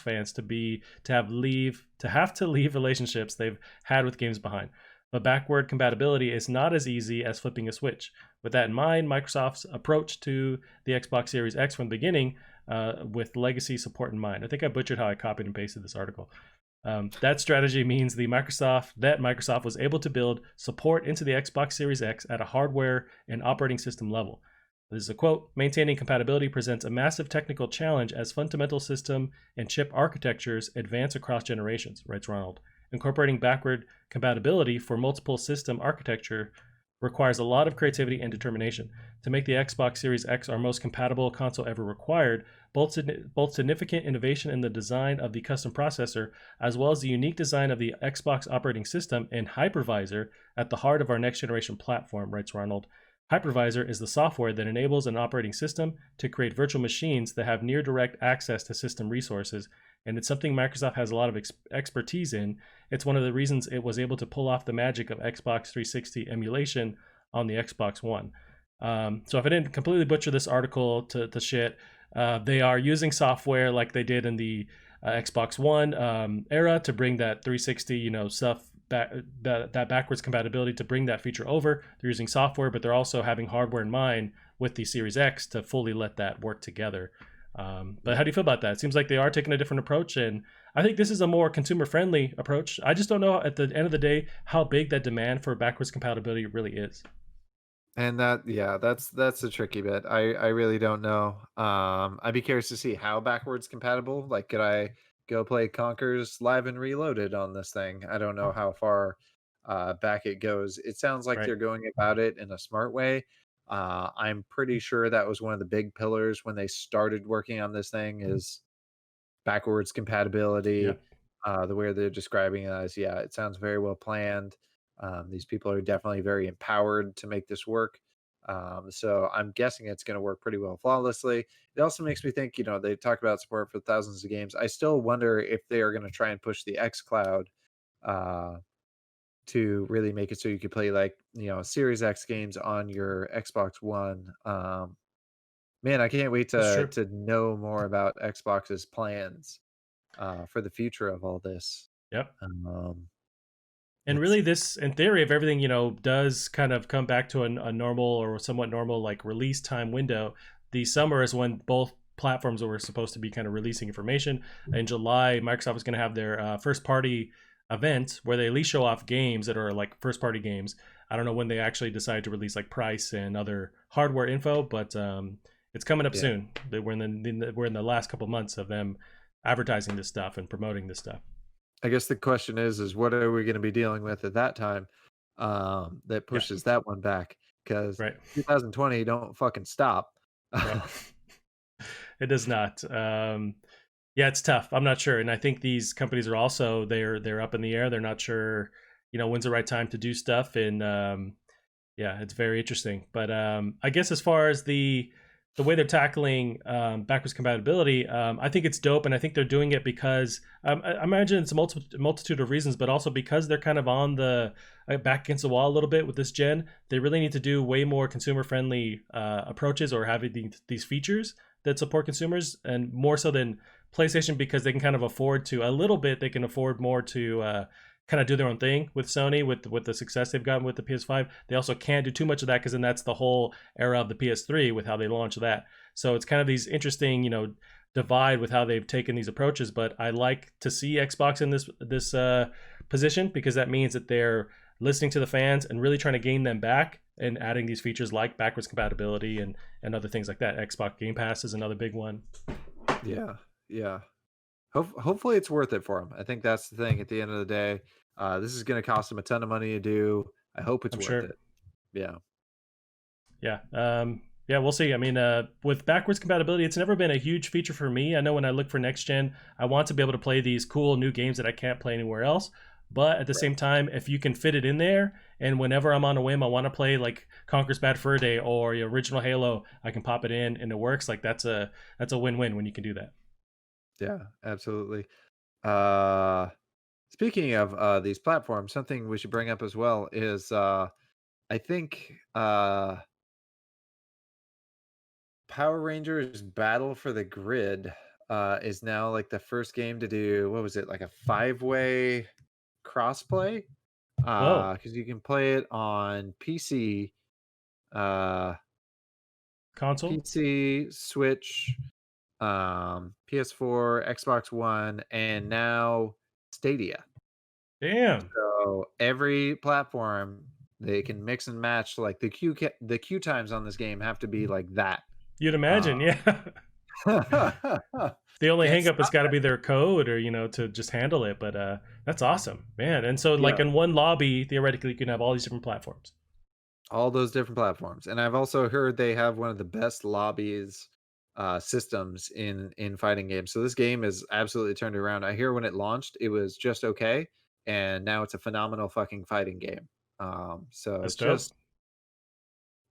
fans to have to leave relationships they've had with games behind. But backward compatibility is not as easy as flipping a switch. With that in mind, Microsoft's approach to the Xbox Series X from the beginning with legacy support in mind. I think I butchered how I copied and pasted this article. That strategy means Microsoft was able to build support into the Xbox Series X at a hardware and operating system level. This is a quote: maintaining compatibility presents a massive technical challenge as fundamental system and chip architectures advance across generations, writes Ronald. Incorporating backward compatibility for multiple system architecture requires a lot of creativity and determination. To make the Xbox Series X our most compatible console ever required both significant innovation in the design of the custom processor, as well as the unique design of the Xbox operating system and hypervisor at the heart of our next generation platform, writes Ronald. Hypervisor is the software that enables an operating system to create virtual machines that have near direct access to system resources, and it's something Microsoft has a lot of expertise in. It's one of the reasons it was able to pull off the magic of Xbox 360 emulation on the Xbox One. So if I didn't completely butcher this article to shit, they are using software like they did in the Xbox One era to bring that 360, stuff back, that backwards compatibility to bring that feature over. They're using software, but they're also having hardware in mind with the Series X to fully let that work together. But how do you feel about that? It seems like they are taking a different approach, and I think this is a more consumer friendly approach. I just don't know at the end of the day how big that demand for backwards compatibility really is. And that's the tricky bit. I really don't know. I'd be curious to see how backwards compatible. Like, could I go play Conker's Live and Reloaded on this thing? I don't know how far back it goes. It sounds like Right. they're going about it in a smart way. I'm pretty sure that was one of the big pillars when they started working on this thing is backwards Yeah. compatibility. The way they're describing it as, yeah, it sounds very well planned. These people are definitely very empowered to make this work. So I'm guessing it's going to work pretty well flawlessly. It also makes me think, they talk about support for thousands of games. I still wonder if they are going to try and push the X Cloud uh, to really make it so you could play like, Series X games on your Xbox One. Man, I can't wait That's to true. know more about Xbox's plans for the future of all this. Yep. Um, And it's really, this, in theory, if everything does kind of come back to a normal or somewhat normal like release time window, the summer is when both platforms were supposed to be kind of releasing information. In July, Microsoft is going to have their first party event where they at least show off games that are like first party games. I don't know when they actually decide to release like price and other hardware info, but it's coming up yeah. soon. We're in the last couple months of them advertising this stuff and promoting this stuff. I guess the question is what are we going to be dealing with at that time that Yeah. pushes that one back? Because Right. 2020 don't fucking stop. Right. It does not. Yeah, it's tough. I'm not sure, and I think these companies are also they're up in the air. They're not sure, when's the right time to do stuff, and yeah, it's very interesting. But I guess as far as the way they're tackling backwards compatibility, I think it's dope, and I think they're doing it because I imagine it's a multitude of reasons, but also because they're kind of on the back against the wall a little bit with this gen. They really need to do way more consumer friendly approaches or having these features that support consumers, and more so than PlayStation because they can kind of afford to a little bit. They can afford more to kind of do their own thing with Sony with the success they've gotten with the PS5. They also can't do too much of that because then that's the whole era of the PS3 with how they launched that. So it's kind of these interesting, divide with how they've taken these approaches. But I like to see Xbox in this position because that means that they're listening to the fans and really trying to gain them back and adding these features like backwards compatibility and other things like that. Xbox Game Pass is another big one. Yeah, yeah. Hopefully it's worth it for them. I think that's the thing. At the end of the day, this is going to cost them a ton of money to do. I hope it's I'm worth sure. it. Yeah. Yeah. Yeah, we'll see. I mean, with backwards compatibility, it's never been a huge feature for me. I know when I look for next gen, I want to be able to play these cool new games that I can't play anywhere else. But at the Right. same time, if you can fit it in there, and whenever I'm on a whim, I want to play like Conker's Bad Fur Day or the original Halo, I can pop it in and it works. Like that's a win-win when you can do that. Yeah, absolutely. Uh, Speaking of these platforms, something we should bring up as well is I think Power Rangers Battle for the Grid is now like the first game to do what was it like a 5-way crossplay? Whoa, Because you can play it on PC, uh, console? PC, Switch, PS4, Xbox One, and now Stadia. Damn, So every platform they can mix and match. Like the queue times on this game have to be like that. you'd Uh, imagine, yeah. The only can't hang up has stop. got to be their code or to just handle it, but that's awesome, man. And so like Yeah, in one lobby theoretically you can have all these different platforms. all those different platforms. And I've also heard they have one of the best lobbies systems in fighting games. So this game is absolutely turned around. I hear when it launched, it was just okay, and now it's a phenomenal fucking fighting game. So That's dope. just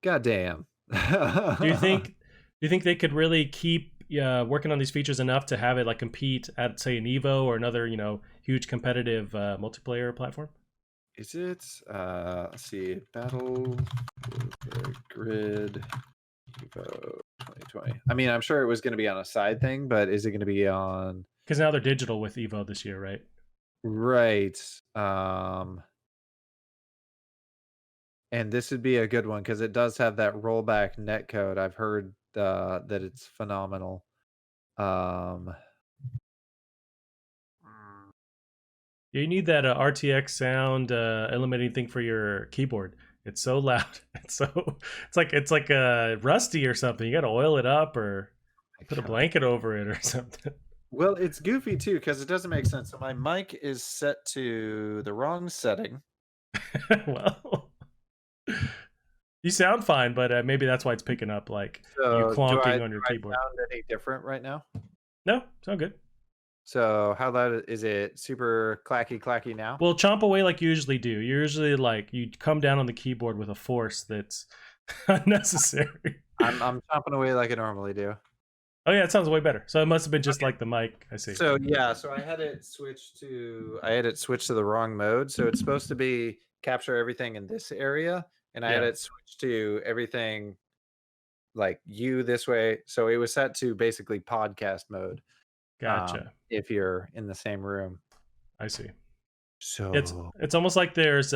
goddamn. Do you think they could really keep working on these features enough to have it like compete at say an Evo or another huge competitive multiplayer platform? Is it let's see, Battle for the Grid Evo 2020. I mean, I'm sure it was going to be on a side thing, but is it going to be on? Because now they're digital with Evo this year, right? Right. And this would be a good one because it does have that rollback netcode. I've heard that it's phenomenal. Um, You need that RTX sound eliminating thing for your keyboard. It's so loud. It's like rusty or something. You got to oil it up or my put a God. blanket over it or something. Well, it's goofy too because it doesn't make sense. So my mic is set to the wrong setting. Well, you sound fine, but maybe that's why it's picking up like you So clonking on do your I keyboard. sound any different right now? No, sound good. So how loud is it? Super clacky now? Well, chomp away like you usually do. You usually like you come down on the keyboard with a force that's unnecessary. I'm chomping away like I normally do. Oh yeah, it sounds way better. So it must have been just Okay. like the mic. I see. So yeah, so I had it switched to the wrong mode. So it's supposed to be capture everything in this area, and I had Yeah, it switched to everything like you this way. So it was set to basically podcast mode. gotcha. If you're in the same room. I see. It's So it's almost like there's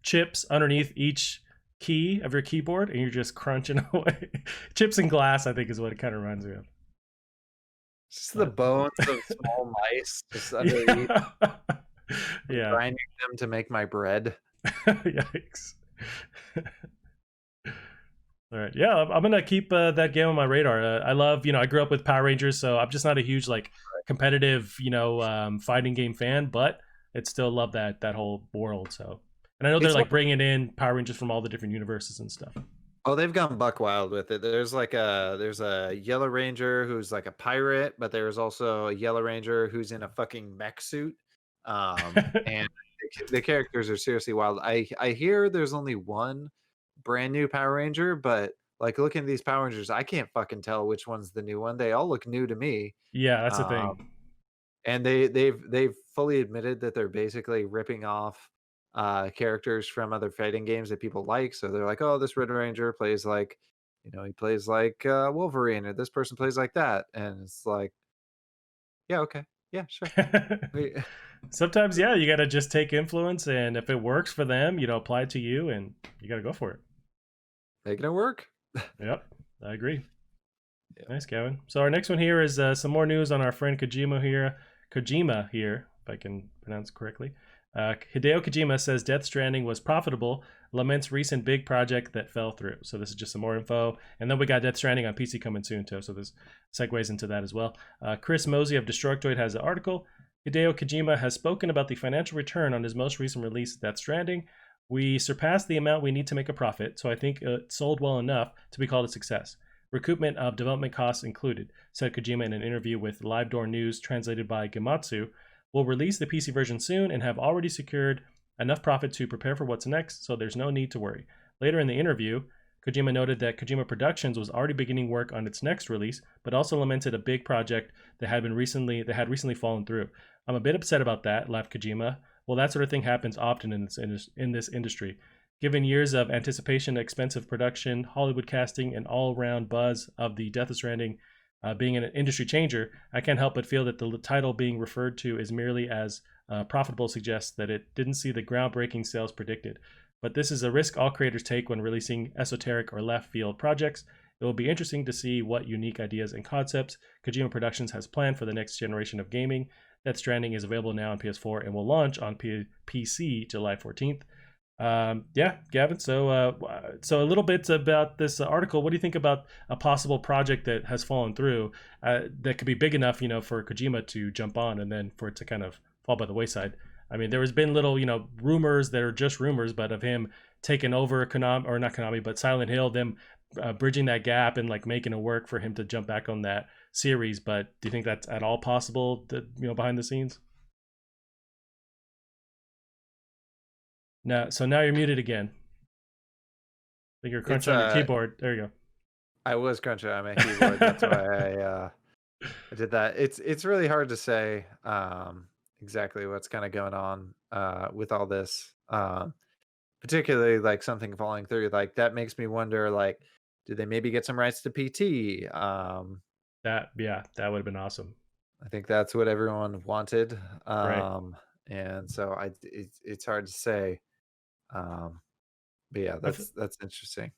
chips underneath each key of your keyboard, and you're just crunching away. Chips and glass, I think, is what it kind of reminds me of. just the But bones of small mice just underneath, yeah, yeah. grinding them to make my bread. Yikes. All right, yeah, I'm gonna keep that game on my radar. I love, I grew up with Power Rangers, so I'm just not a huge like competitive, fighting game fan, but it still love that whole world. So, and I know they're It's like bringing in Power Rangers from all the different universes and stuff. Oh, they've gone buck wild with it. There's a Yellow Ranger who's like a pirate, but there's also a Yellow Ranger who's in a fucking mech suit. And the characters are seriously wild. I hear there's only one brand new Power Ranger, but like looking at these Power Rangers, I can't fucking tell which one's the new one. They all look new to me. Yeah, that's the Um, thing. and they've fully admitted that they're basically ripping off characters from other fighting games that people like. So they're like, oh, this Red Ranger plays like, he plays like Wolverine, or this person plays like that, and it's like, yeah, okay, yeah, sure. We- Sometimes, yeah, you got to just take influence, and if it works for them, apply it to you, and you got to go for it. Making it work. Yep, I agree. Yeah. Nice, Gavin. So our next one here is some more news on our friend Kojima here. Kojima here, if I can pronounce it correctly. Hideo Kojima says Death Stranding was profitable, laments recent big project that fell through. So this is just some more info. And then we got Death Stranding on PC coming soon too. So this segues into that as well. Chris Mosey of Destructoid has an article. Hideo Kojima has spoken about the financial return on his most recent release, Death Stranding. We surpassed the amount we need to make a profit, so I think it sold well enough to be called a success. Recoupment of development costs included, said Kojima in an interview with Live Door News, translated by Gematsu. We'll release the PC version soon and have already secured enough profit to prepare for what's next, so there's no need to worry. Later in the interview, Kojima noted that Kojima Productions was already beginning work on its next release, but also lamented a big project that had recently fallen through. I'm a bit upset about that, laughed Kojima. Well, that sort of thing happens often in this industry. Given years of anticipation, expensive production, Hollywood casting, and all-round buzz of the Death Stranding being an industry changer, I can't help but feel that the title being referred to as merely as profitable suggests that it didn't see the groundbreaking sales predicted. But this is a risk all creators take when releasing esoteric or left-field projects. It will be interesting to see what unique ideas and concepts Kojima Productions has planned for the next generation of gaming. Death Stranding is available now on PS4 and will launch on PC July 14th. Yeah, Gavin. So a little bit about this article. What do you think about a possible project that has fallen through that could be big enough, for Kojima to jump on and then for it to kind of fall by the wayside? I mean, there has been little, rumors that are just rumors, but of him taking over Konami, or not Konami, but Silent Hill, them bridging that gap and like making it work for him to jump back on that series. But do you think that's at all possible, behind the scenes? No. So now you're muted again. I think you're It's crunching on your keyboard. There you go. I was crunching on my keyboard. That's why I did that. It's really hard to say exactly what's kind of going on with all this. Particularly like something falling through. Like that makes me wonder. Like, do they maybe get some rights to PT? That would have been awesome. I think that's what everyone wanted, Right. and so it's hard to say, um, but yeah, I, f- that's interesting.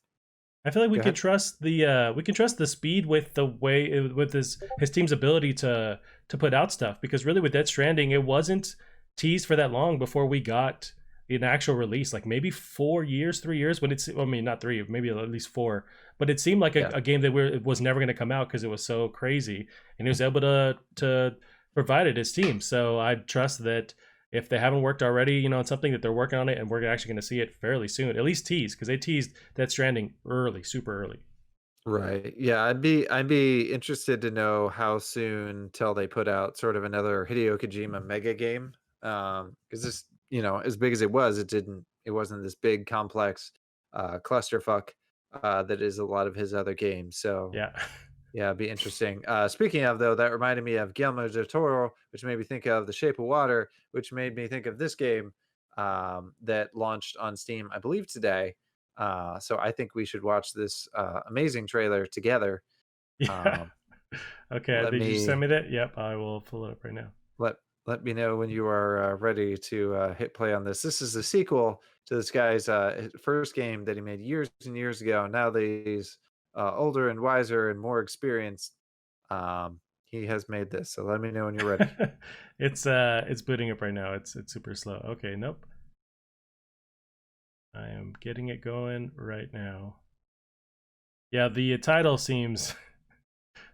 I feel like Go ahead. we can trust the speed with the way with his team's ability to put out stuff, because really with Dead Stranding it wasn't teased for that long before we got an actual release, like maybe 4 years, 3 years, when it's, I mean, not three, maybe at least four, but it seemed like Yeah. a game that it was never going to come out because it was so crazy, and he was able to provide it his team. So I trust that if they haven't worked already, it's something that they're working on it, and we're actually going to see it fairly soon. At least tease, because they teased Death Stranding early, super early. Right. Yeah, I'd be interested to know how soon till they put out sort of another Hideo Kojima mega game. Because this, as big as it wasn't this big complex clusterfuck that is a lot of his other games. So Yeah. yeah, it'd be interesting. Speaking of though, that reminded me of Guillermo del Toro, which made me think of The Shape of Water, which made me think of this game that launched on Steam, I believe today. So I think we should watch this amazing trailer together. Yeah. Um, Okay. let Did you send me me that? Yep. I will pull it up right now. let let me know when you are ready to hit play on this. This is the sequel to this guy's first game that he made years and years ago. Now that he's older and wiser and more experienced, he has made this. So let me know when you're ready. It's booting up right now. It's super slow. Okay. Nope. I am getting it going right now. Yeah, the title seems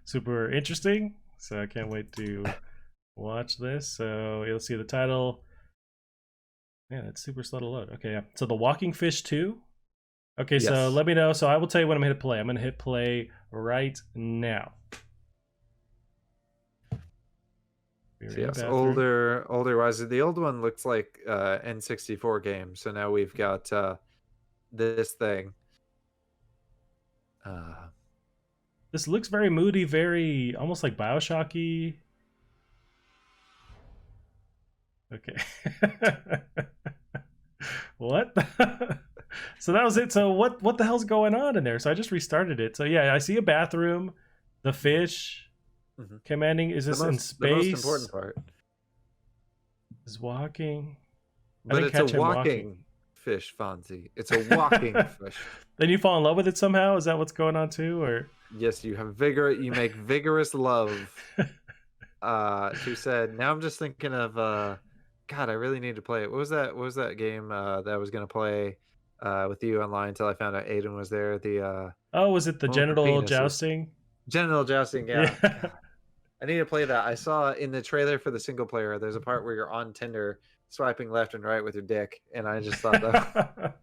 super interesting, so I can't wait to watch this. So you'll see the title. Man, it's super slow to load. Okay, yeah. So The Walking Fish 2. Okay, so Yes. let me know. So I will tell you when I'm gonna hit play. I'm gonna hit play right now. We're So in a yes, bathroom. older wiser. The old one looks like N64 game. So now we've got this thing. Uh, This looks very moody, very almost like Bioshocky. Okay. What? So that was it. So what the hell's going on in there? So I just restarted it. So yeah, I see a bathroom, the fish mhm. commanding. Is this in The most important space? part. Is walking. I But didn't it's a catch him walking. walking fish, Fonzie. It's a walking fish. Then you fall in love with it somehow? Is that what's going on too? Or Yes, you have vigor. You make vigorous love. She said. Now I'm just thinking of. God, I really need to play it. What was that game that I was gonna play with you online until I found out Aiden was there? The oh, was it the one with the genital penises. jousting? Genital jousting. Yeah. Yeah. God, I need to play that. I saw in the trailer for the single player. There's a part where you're on Tinder swiping left and right with your dick, and I just thought that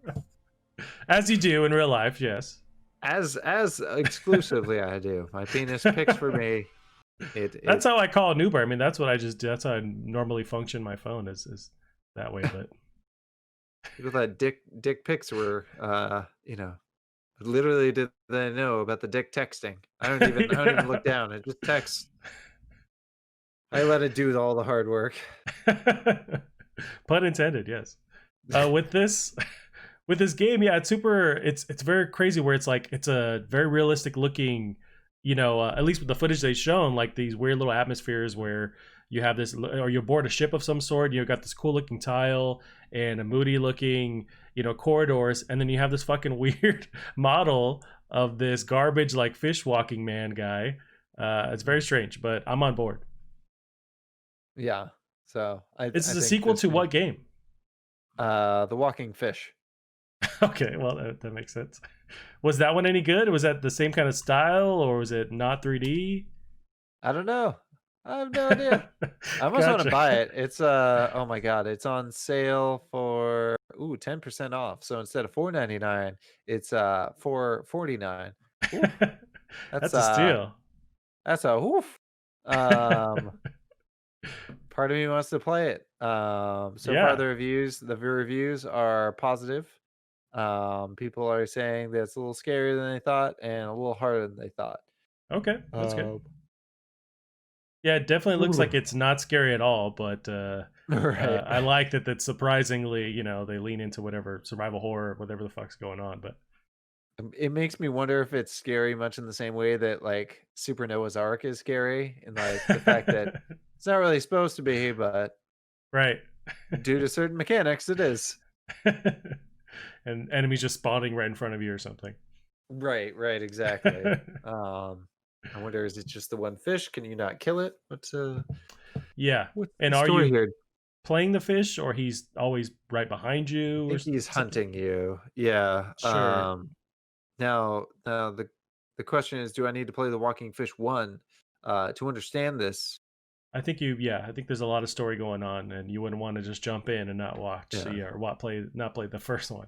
As you do in real life, yes. as exclusively I do. My penis picks for me. That's It how I call an Uber. I mean, that's what I just do. That's how I normally function my phone is that way. But people thought dick pics were literally did they know about the dick texting. I don't even look down. It just texts. I let it do all the hard work. pun intended. Yes. With this with this game, yeah, it's super. It's very crazy. Where it's like it's a very realistic looking. At least with the footage they've shown, like these weird little atmospheres where you have this, or you're aboard a ship of some sort. You've got this cool looking tile and a moody looking, corridors, and then you have this fucking weird model of this garbage like fish walking man guy. It's very strange, but I'm on board. Yeah. So This is I a think sequel this to game what game? The Walking Fish. Okay, well that makes sense. Was that one any good? Was that the same kind of style, or was it not 3D? I don't know. I have no idea. I almost want to Gotcha. buy it. It's oh my god, it's on sale for 10% off. So instead of 4.99, it's 4.49. Oof. That's That's a steal. that's a oof. Um part of me wants to play it. So far Yeah. the reviews are positive. People are saying that it's a little scarier than they thought and a little harder than they thought. Okay, that's good. Um Yeah, it definitely looks ooh. like it's not scary at all, but Right. I like that. That surprisingly, they lean into whatever survival horror, whatever the fuck's going on. But It makes me wonder if it's scary much in the same way that, like, Super Noah's Ark is scary, and, like, the fact that it's not really supposed to be, but Right. due to certain mechanics, it is. And enemies just spawning right in front of you or something. Right, right, exactly. I wonder, is it just the one fish? Can you not kill it? Yeah. What's And the are story you here? playing the fish, or he's always right behind I you or think he's something? hunting you. Yeah. Sure. Now the question is, do I need to play the Walking Fish 1 to understand this? Yeah, I think there's a lot of story going on, and you wouldn't want to just jump in and not watch, Yeah. yeah, or not play the first one.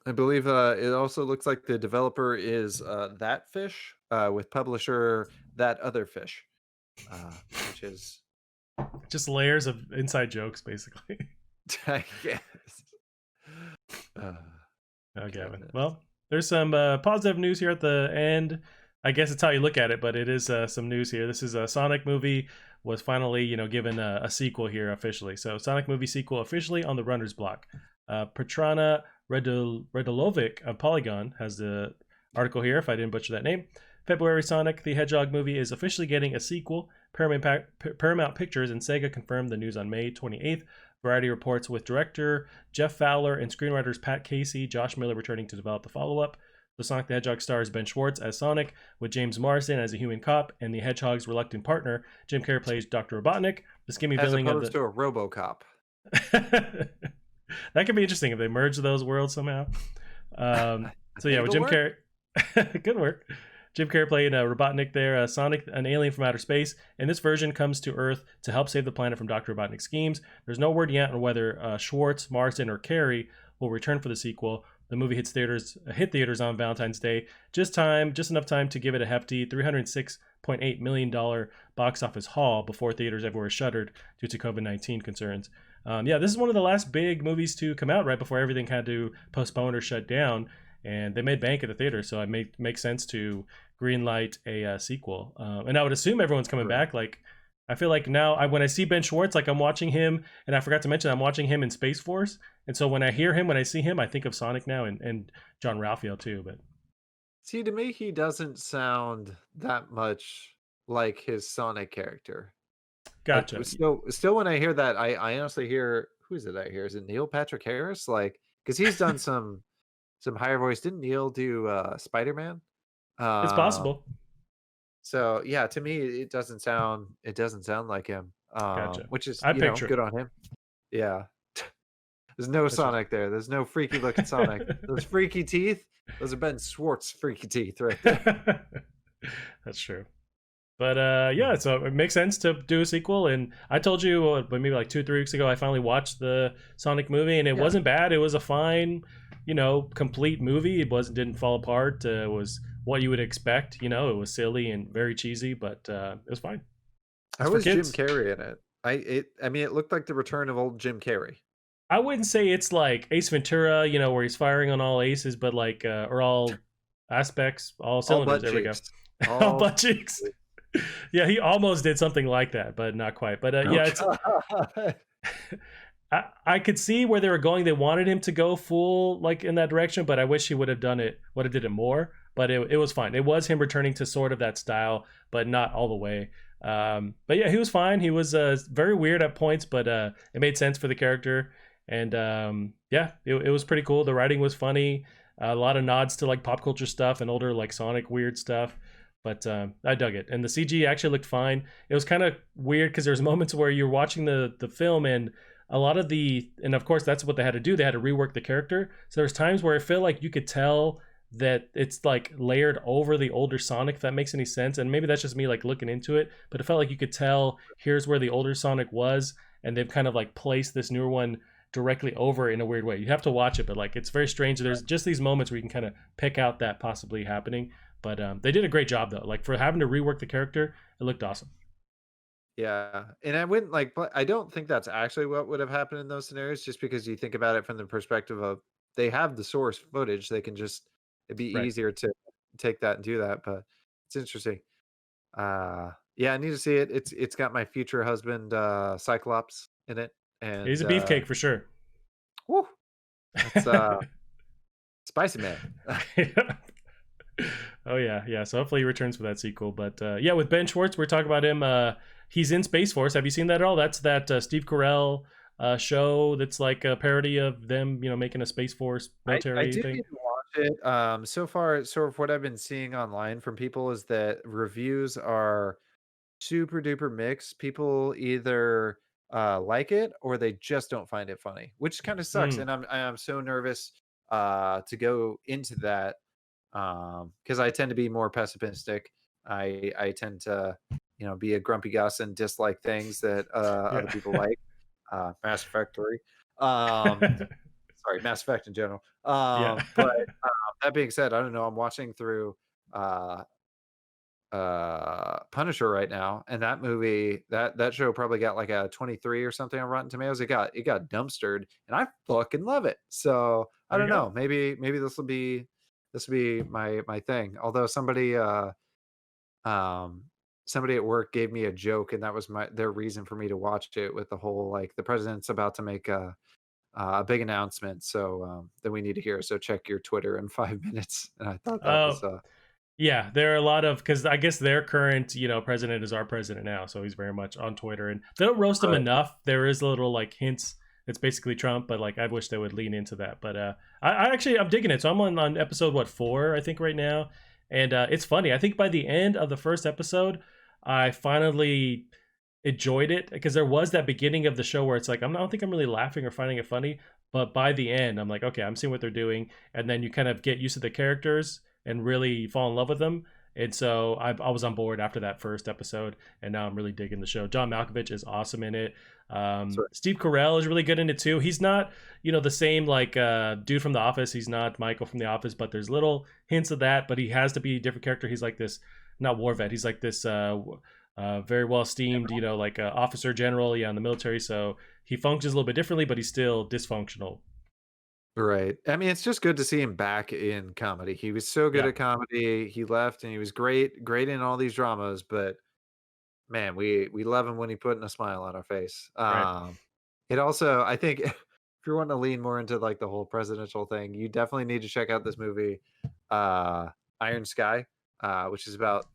I believe it also looks like the developer is That Fish with publisher That Other Fish, which is, Just layers of inside jokes, basically. I guess. Uh, Oh, Gavin. Goodness. Well, there's some positive news here at the end. I guess it's how you look at it, but it is some news here. This is a Sonic movie was finally, given a sequel here officially. So Sonic movie sequel officially on the runner's block. Petrana Redolovic of Polygon has the article here, if I didn't butcher that name. February Sonic the Hedgehog movie is officially getting a sequel. Paramount Pictures and Sega confirmed the news on May 28th. Variety reports with director Jeff Fowler and screenwriters Pat Casey, Josh Miller returning to develop the follow up. The Sonic the Hedgehog stars Ben Schwartz as Sonic, with James Marsden as a human cop, and the Hedgehog's reluctant partner, Jim Carrey, plays Dr. Robotnik, the skimmy As villain of opposed the. to a RoboCop. That could be interesting if they merge those worlds somehow. I So think yeah, with it'll Jim work. Carrey, good work. Jim Carrey playing Robotnik there. Sonic, an alien from outer space. And this version comes to Earth to help save the planet from Dr. Robotnik's schemes. There's no word yet on whether Schwartz, Marsden, or Carey will return for the sequel. The movie hit theaters on Valentine's Day. Just enough time to give it a hefty $306.8 million box office haul before theaters everywhere shuttered due to COVID-19 concerns. Yeah, this is one of the last big movies to come out right before everything had to postpone or shut down, and they made bank at the theater, so it makes sense to greenlight a sequel. And I would assume everyone's coming Right. back. Like, I feel like now when I see Ben Schwartz, like I'm watching him, and I forgot to mention I'm watching him in Space Force, and so when I see him, I think of Sonic now, and John Ralphio too. But See, to me, he doesn't sound that much like his Sonic character. Like, gotcha. still when I hear that, I honestly hear, who is it I hear? Is it Neil Patrick Harris? Like, because he's done some higher voice. Didn't Neil do Spider-Man? It's Um, possible. so yeah, to me, it doesn't sound like him. Gotcha. Which is, I picture it. good on him. Yeah. There's no That's just Sonic there. There's no freaky looking Sonic. Those freaky teeth, those are Ben Schwartz freaky teeth right there. that's true. But yeah, Mm. so it makes sense to do a sequel. And I told you, but maybe like 2, 3 weeks ago, I finally watched the Sonic movie, and it Yeah. wasn't bad. It was a fine, complete movie. It didn't fall apart. It was what you would expect. It was silly and very cheesy, but it was fine. It's How for was Jim kids. Carrey in it? I mean, it looked like the return of old Jim Carrey. I wouldn't say it's like Ace Ventura, where he's firing on all aces, but like or all aspects, all All cylinders. butt There we go. cheeks. All All butt cheeks. Yeah, he almost did something like that, but not quite. But oh yeah, god. I could see where they were going. They wanted him to go full like in that direction, but I wish he would have did it more. But it was fine. It was him returning to sort of that style, but not all the way. But yeah, he was fine. He was very weird at points, but it made sense for the character. And yeah, it was pretty cool. The writing was funny. A lot of nods to like pop culture stuff and older like Sonic weird stuff. But I dug it, and the CG actually looked fine. It was kind of weird because there's moments where you're watching the film, and a lot of and of course that's what they had to do. They had to rework the character. So there's times where I feel like you could tell that it's like layered over the older Sonic, if that makes any sense. And maybe that's just me like looking into it, but it felt like you could tell here's where the older Sonic was, and they've kind of like placed this newer one directly over in a weird way. You have to watch it, but like it's very strange. There's just these moments where you can kind of pick out that possibly happening. But they did a great job though. Like for having to rework the character, it looked awesome. Yeah, and I wouldn't like, but I don't think that's actually what would have happened in those scenarios, just because you think about it from the perspective of they have the source footage, they can just it'd be Right. easier to take that and do that, but it's interesting. Yeah, I need to see it. It's got my future husband, Cyclops in it, He's and, a beefcake for sure. whew, that's, Spicy Man. Oh yeah, yeah. So hopefully he returns for that sequel. But yeah, with Ben Schwartz, we're talking about him. He's in Space Force. Have you seen that at all? That's that Steve Carell show that's like a parody of them, making a Space Force I military do thing. need to watch it. So far, sort of what I've been seeing online from people is that reviews are super duper mixed. People either like it or they just don't find it funny, which kind of sucks. Hmm. And I'm so nervous to go into that because I tend to be more pessimistic. I tend to be a grumpy Gus and dislike things that other Yeah. people like. Mass Effect 3. Um, sorry, Mass Effect in general. Yeah. But that being said, I don't know. I'm watching through uh Punisher right now, and that movie that show probably got like a 23 or something on Rotten Tomatoes. It got dumpstered, and I fucking love it. So I There you don't go. know. Maybe this will be my thing. Although um somebody at work gave me a joke, and that was their reason for me to watch it, with the whole like the president's about to make a big announcement, so that we need to hear. So check your Twitter in 5 minutes. And I thought that Oh, was yeah, there are a lot of because I guess their current president is our president now, so he's very much on Twitter, and they don't roast him right. enough. There is a little like hints. It's basically Trump, but like I wish they would lean into that. But I actually I'm digging it. So I'm on episode 4 I think right now, and it's funny. I think by the end of the first episode, I finally enjoyed it because there was that beginning of the show where it's like I don't think I'm really laughing or finding it funny, but by the end I'm like okay, I'm seeing what they're doing, and then you kind of get used to the characters and really fall in love with them. And so I was on board after that first episode, and now I'm really digging the show. John Malkovich is awesome in it. So, Steve Carell is really good in it too. He's not, the same like dude from The Office. He's not Michael from The Office, but there's little hints of that. But he has to be a different character. He's like this, not war vet. He's like this very well esteemed, like officer general, yeah, in the military. So he functions a little bit differently, but he's still dysfunctional. right. I mean, it's just good to see him back in comedy. He was so good Yeah, at comedy. He left and he was great in all these dramas, but man, we love him when he putting a smile on our face. right. It also, I think, if you're wanting to lean more into like the whole presidential thing, you definitely need to check out this movie, uh, Iron Sky, which is about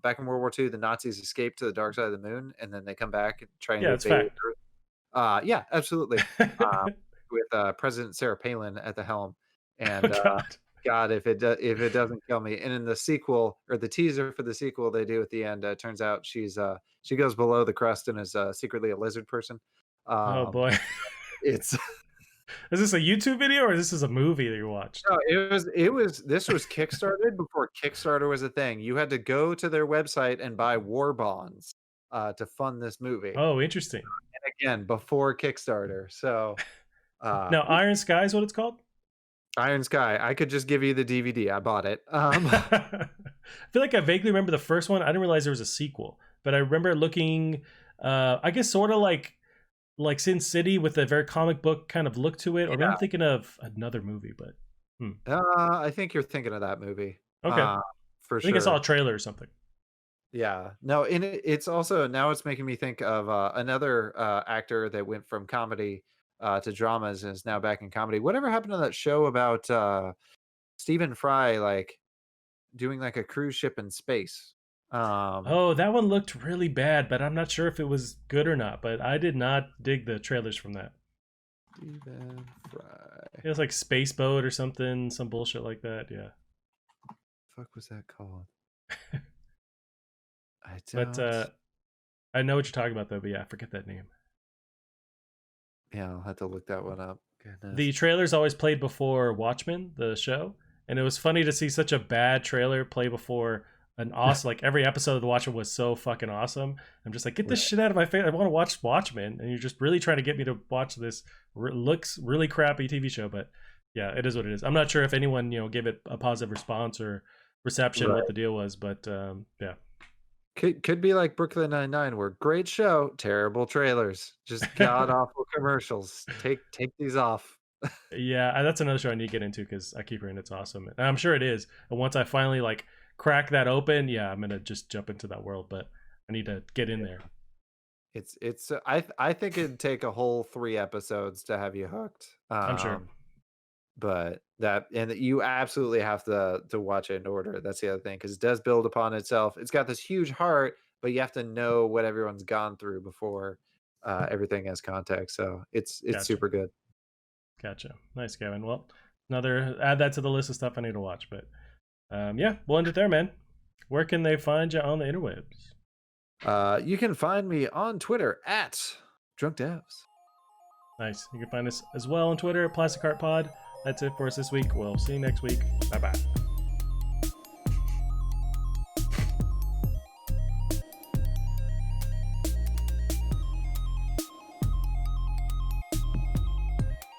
back in World War II, the Nazis escaped to the dark side of the moon, and then they come back trying Yeah, to it's invade fact. Earth. Yeah, absolutely. Uh, with President Sarah Palin at the helm, Oh and God. God, if it doesn't kill me. And in the sequel or the teaser for the sequel they do at the end, turns out she goes below the crust and is secretly a lizard person. Oh Um, boy. it's Is this a YouTube video or this is a movie that you watched? no, it was this was Kickstarted before Kickstarter was a thing. You had to go to their website and buy war bonds to fund this movie. Oh, interesting. And again, before Kickstarter. So Now, Iron Sky is what it's called. Iron Sky, I could just give you the DVD. I bought it. I feel like I vaguely remember the first one. I didn't realize there was a sequel, but I remember looking. I guess sort of like Sin City with a very comic book kind of look to it. Or maybe I'm Yeah. thinking of another movie, but I think you're thinking of that movie. okay. I For think I saw sure. a trailer or something. Yeah. No, and it's also now it's making me think of another actor that went from comedy to dramas and is now back in comedy. Whatever happened to that show about Stephen Fry like doing like a cruise ship in space? Um, Oh, that one looked really bad, but I'm not sure if it was good or not. But I did not dig the trailers from that. Stephen Fry. It was like Space Boat or something, some bullshit like that. Yeah. Fuck was that called? I But don't. I know what you're talking about though. But yeah, I forget that name. Yeah, I'll have to look that one up. The Goodness. trailers always played before Watchmen, the show, and it was funny to see such a bad trailer play before an awesome. Like every episode of the Watchmen was so fucking awesome. I'm just like, get this Right. shit out of my face. I want to watch Watchmen, and you're just really trying to get me to watch this looks really crappy TV show. But yeah, it is what it is. I'm not sure if anyone gave it a positive response or reception, what Right. the deal was, but yeah, Could be like Brooklyn Nine-Nine, where great show, terrible trailers, just god awful commercials. Take these off. yeah, that's another show I need to get into because I keep hearing it's awesome, and I'm sure it is. And once I finally like crack that open, yeah, I'm gonna just jump into that world. But I need to get in there. I think it'd take a whole 3 episodes to have you hooked. I'm sure. But you absolutely have to watch it in order. That's the other thing, because it does build upon itself. It's got this huge heart, but you have to know what everyone's gone through before everything has context. So it's Gotcha. super good. Gotcha. Nice, Kevin. Well, another add that to the list of stuff I need to watch. But yeah, we'll end it there, man. Where can they find you on the interwebs? You can find me on Twitter at Drunk Devs. Nice. You can find us as well on Twitter at Plastic Heart Pod. That's it for us this week. We'll see you next week. Bye bye.